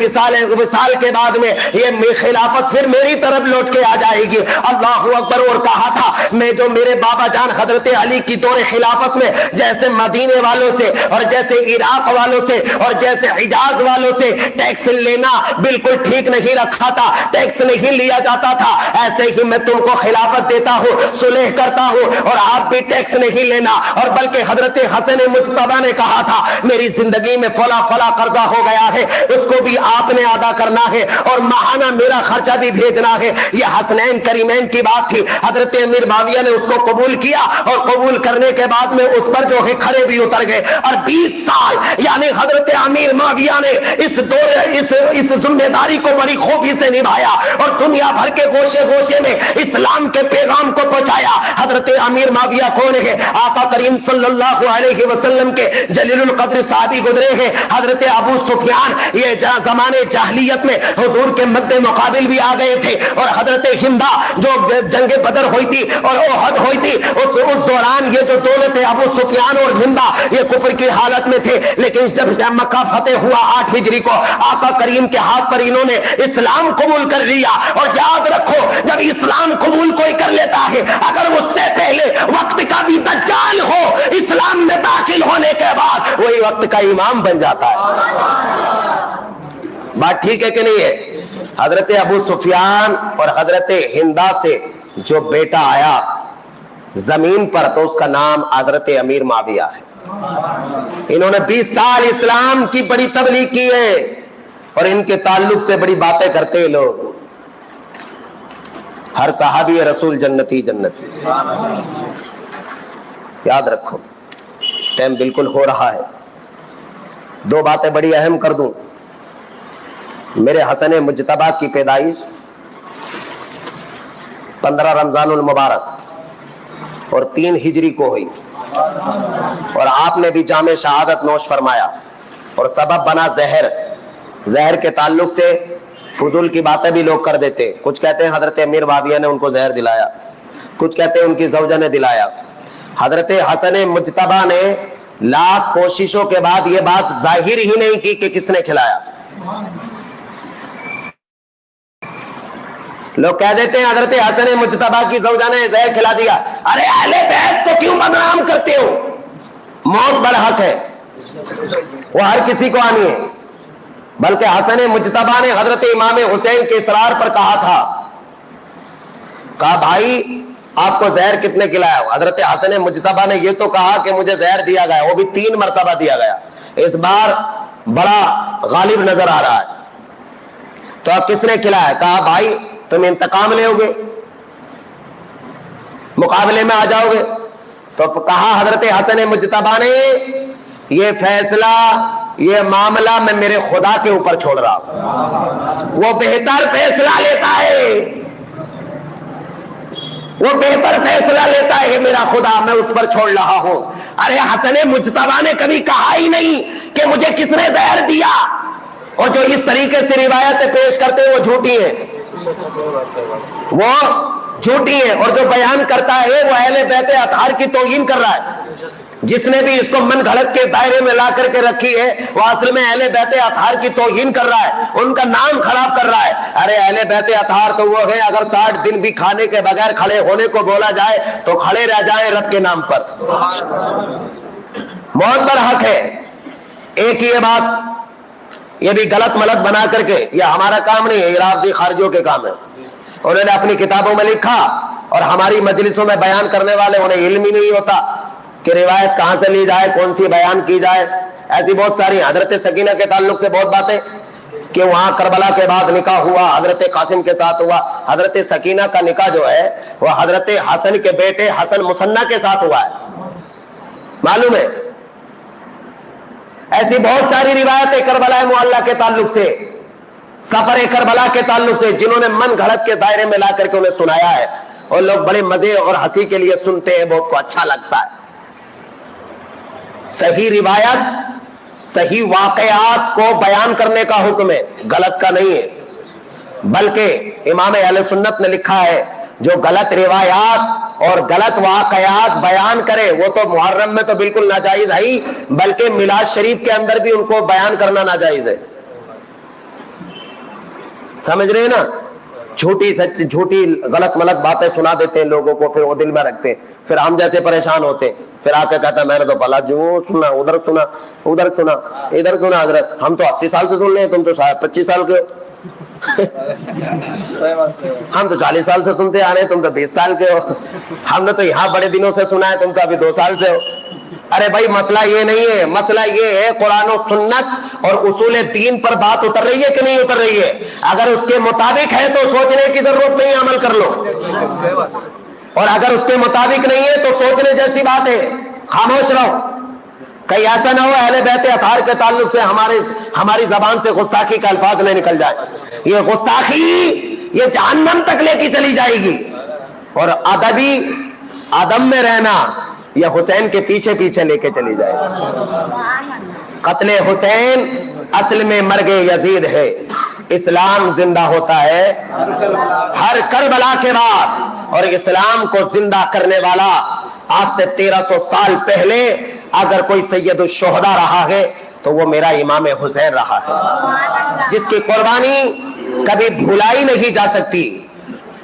وصال کے بعد میں یہ خلافت پھر میری طرف لوٹ کے آ جائے گی. اللہ اکبر. اور کہا تھا میں جو میرے بابا جان حضرت علی کی دور خلافت میں جیسے مدینے والوں سے اور جیسے عراق والوں سے اور جیسے حجاز والوں سے ٹیکس لینا بالکل ٹھیک نہیں رکھا تھا, ٹیکس نہیں لیا جاتا تھا, ایسے ہی میں تم کو خلافت دیتا ہوں, صلح کرتا ہوں اور آپ بھی ٹیکس نہیں لینا. اور بلکہ حضرت حسن مجتبی نے کہا تھا میری زندگی میں فلا فلا قرضہ ہو گیا ہے, اس کو بھی آپ نے ادا کرنا ہے اور ماہانہ میرا خرچہ بھی بھیجنا ہے. یہ حسنین کریمین کی بات تھی. حضرت امیر معاویہ نے اس کو قبول کیا اور قبول کرنے کے بعد میں اس پر جو ہے کھڑے بھی اتر گئے. اور 20 سال یعنی حضرت امیر معاویہ نے اس ذمہ داری کو بڑی خوبی سے نبھایا اور دنیا بھر کے گوشے گوشے میں اسلام کے پیغام کو پہنچایا. حضرت امیر معاویہ کون ہے؟ آقا کریم صلی اللہ علیہ وسلم کے جلیل القدر صحابی گزرے ہیں حضرت ابو سفیان. یہ زمانے جاہلیت میں حضور کے مد مقابل بھی آ گئے تھے. اور حضرت ہندا جو جنگ بدر ہوئی تھی اور احد ہوئی تھی اس دوران یہ جو دولت ابو سفیان اور ہندا یہ کفر کی حالت میں تھے. لیکن جب مکہ فتح ہوا 8 ہجری کو آقا کریم کے ہاتھ پر انہوں نے اسلام قبول کر لیا. اور یاد رکھو جب اسلام قبول کوئی کر لیتا ہے اگر اس سے پہلے وقت کا بھی دجال ہو اسلام میں داخل ہونے کے بعد وہی وقت کا امام بن جاتا ہے. بات ٹھیک ہے کہ نہیں ہے؟ حضرت ابو سفیان اور حضرت ہندا سے جو بیٹا آیا زمین پر تو اس کا نام حضرت امیر معاویہ ہے. انہوں نے 20 سال اسلام کی بڑی تبلیغ کی ہے اور ان کے تعلق سے بڑی باتیں کرتے ہیں لوگ. ہر صحابی رسول جنتی جنتی. یاد رکھو ٹائم بالکل ہو رہا ہے. 2 باتیں بڑی اہم کر دوں. میرے حسن مجتبی کی پیدائش 15 رمضان المبارک اور 3 ہجری کو ہوئی اور آپ نے بھی جام شہادت نوش فرمایا اور سبب بنا زہر کے تعلق سے فضول کی باتیں بھی لوگ کر دیتے. کچھ کہتے ہیں حضرت امیر معاویہ نے ان کو زہر دلایا, کچھ کہتے ہیں ان کی زوجہ نے دلایا. حضرت حسن مجتبی نے لاکھ کوششوں کے بعد یہ بات ظاہر ہی نہیں کی کہ کس نے کھلایا. لوگ کہہ دیتے ہیں حضرت حسن مجتبیٰ کی زوجہ نے زہر کھلا دیا. ارے اہل بیت کو کیوں بدنام کرتے ہو؟ موت برحق ہے, وہ ہر کسی کو آنی ہے. بلکہ حسن مجتبیٰ نے حضرت امام حسین کے اصرار پر کہا تھا, کہا بھائی آپ کو زہر کس نے کھلایا؟ حضرت حسن مجتبیٰ نے یہ تو کہا کہ مجھے زہر دیا گیا, وہ بھی 3 مرتبہ دیا گیا, اس بار بڑا غالب نظر آ رہا ہے. تو اب کس نے کھلایا؟ کہا بھائی تم انتقام لے ہوگے, مقابلے میں آ جاؤ گے. تو کہا حضرت حسن مجتبیٰ نے یہ فیصلہ, یہ معاملہ میں میرے خدا کے اوپر چھوڑ رہا ہوں, وہ بہتر فیصلہ لیتا ہے, وہ بہتر فیصلہ لیتا ہے میرا خدا, میں اس پر چھوڑ رہا ہوں. ارے حسن مجتبیٰ نے کبھی کہا ہی نہیں کہ مجھے کس نے زہر دیا, اور جو اس طریقے سے روایتیں پیش کرتے ہیں وہ جھوٹی ہیں, وہ جھوٹی ہیں. اور جو بیان کرتا ہے وہ اہل بیت اطہار کی توہین کر رہا ہے. جس نے بھی اس کو من گھڑت کے دائرے میں لا کر کے رکھی ہے وہ اصل میں اہل بیت اطہار کی توہین کر رہا ہے, ان کا نام خراب کر رہا ہے. ارے اہل بیت اطہار تو وہ ہے اگر 60 دن بھی کھانے کے بغیر کھڑے ہونے کو بولا جائے تو کھڑے رہ جائیں رب کے نام پر. موت پر حق ہے. ایک یہ بات, یہ بھی غلط ملت بنا کر کے, یہ ہمارا کام نہیں ہے, یہ رافضی خارجیوں کے کام ہے. انہوں نے اپنی کتابوں میں لکھا اور ہماری مجلسوں میں بیان کرنے والے انہیں علم ہی نہیں ہوتا کہ روایت کہاں سے لی جائے, کون سی بیان کی جائے. ایسی بہت ساری حضرت سکینہ کے تعلق سے بہت باتیں کہ وہاں کربلا کے بعد نکاح ہوا, حضرت قاسم کے ساتھ ہوا. حضرت سکینہ کا نکاح جو ہے وہ حضرت حسن کے بیٹے حسن مصنع کے ساتھ ہوا ہے, معلوم ہے. ایسی بہت ساری روایتیں کربلا معلیٰ کے تعلق سے, سفر کربلا کے تعلق سے, جنہوں نے من گھڑت کے دائرے میں لا کر کے انہیں سنایا ہے, اور لوگ بڑے مزے اور ہنسی کے لیے سنتے ہیں, بہت کو اچھا لگتا ہے. صحیح روایت صحیح واقعات کو بیان کرنے کا حکم ہے, غلط کا نہیں ہے. بلکہ امام اہل سنت نے لکھا ہے جو غلط روایات اور غلط واقعات بیان کرے وہ تو محرم میں تو بالکل ناجائز ہے ہی, بلکہ میلاد شریف کے اندر بھی ان کو بیان کرنا ناجائز ہے. سمجھ رہے ہیں نا؟ جھوٹی غلط ملت باتیں سنا دیتے ہیں لوگوں کو, پھر وہ دل میں رکھتے ہیں, پھر ہم جیسے پریشان ہوتے, پھر آ کے کہتا ہے میں نے تو بھلا جو سنا ادھر سنا ادھر سنا ادھر سنا. حضرت ہم تو 80 سال سے سن رہے ہیں, تم تو 25 سال کے ہو. ہم تو 40 سال سے سنتے آ رہے ہیں, تم تو 20 سال کے ہو. ہم نے تو یہاں بڑے دنوں سے سنا ہے, تم تو ابھی 2 سال سے ہو. ارے بھائی مسئلہ یہ نہیں ہے, مسئلہ یہ ہے قرآن و سنت اور اصول دین پر بات اتر رہی ہے کہ نہیں اتر رہی ہے. اگر اس کے مطابق ہے تو سوچنے کی ضرورت نہیں, عمل کر لو. اور اگر اس کے مطابق نہیں ہے تو سوچنے جیسی بات ہے, خاموش رہو. کہیں ایسا نہ ہو اہل بیت اطہار کے تعلق سے ہماری زبان سے گستاخی کا الفاظ نہیں نکل جائے. یہ گستاخی یہ جہنم تک لے کے چلی جائے گی. اور ادبی عدم میں رہنا یہ حسین کے پیچھے پیچھے لے کے چلی جائے گی. قتل حسین اصل میں مرگ یزید ہے. اسلام زندہ ہوتا ہے ہر کربلا کے بعد, اور اسلام کو زندہ کرنے والا آج سے 1300 سال پہلے اگر کوئی سید الشہداء رہا ہے تو وہ میرا امام حسین رہا ہے, جس کی قربانی کبھی بھلائی نہیں جا سکتی.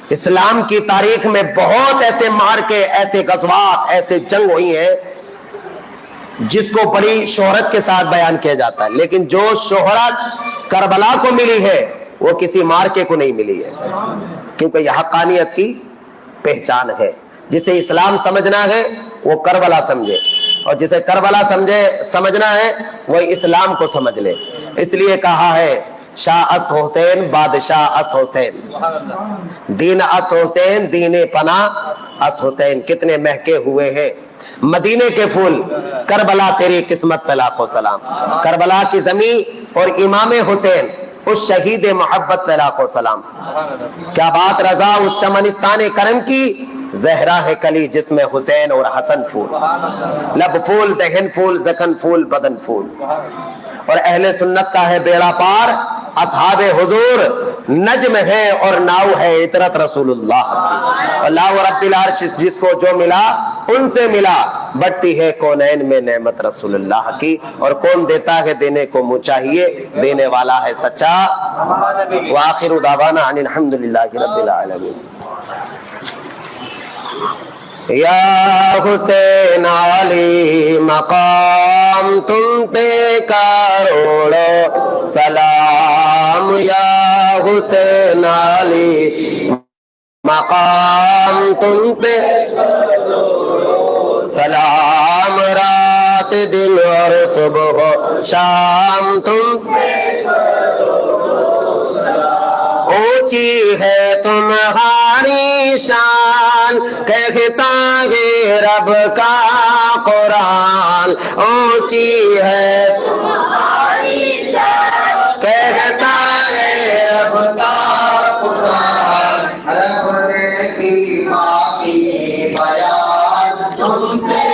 اسلام کی تاریخ میں بہت ایسے مارکے, ایسے غزوات, ایسے جنگ ہوئی ہیں جس کو بڑی شہرت کے ساتھ بیان کیا جاتا ہے, لیکن جو شہرت کربلا کو ملی ہے وہ کسی مارکے کو نہیں ملی ہے, کیونکہ یہ حقانیت کی پہچان ہے. جسے اسلام سمجھنا ہے وہ کربلا سمجھے, اور جسے کربلا سمجھنا ہے وہ اسلام کو سمجھ لے. اس لیے کہا ہے شاہ است حسین بادشاہ است حسین, دین است حسین دین پناہ است حسین. کتنے مہکے ہوئے ہیں مدینے کے پھول, کربلا تیری قسمت پہ لاکھوں سلام. کربلا کی زمین اور امام حسین اس شہید محبت پہ لاکھوں سلام. کیا بات رضا اس چمنستان کرم کی, زہرا ہے کلی جس میں حسین اور حسن پھول, لب پھول دہن پھول زکن پھول بدن پھول. اور اہل سنت کا ہے بیڑا پار, اصحاب حضور نجم ہے اور ناؤ ہے عطرت رسول اللہ. اللہ رب العرش جس کو جو ملا ان سے ملا, بڑھتی ہے کونین میں نعمت رسول اللہ کی، اور کون دیتا ہے دینے کو منہ چاہیے، دینے والا ہے سچا۔ وآخر دعوانا ان الحمدللہ رب العالمین۔ یا حسین علی مقام تم پہ کروڑوں سلام، یا حسین علی مقام تم پہ سلام، رات دن اور صبح و شام تم اونچی ہے تمہاری شان، کہتا ہے رب کا قرآن، اونچی ہے تمہاری شان، کہتا ہے رب کا قرآن، رب نے کی باقی بیان تم پہ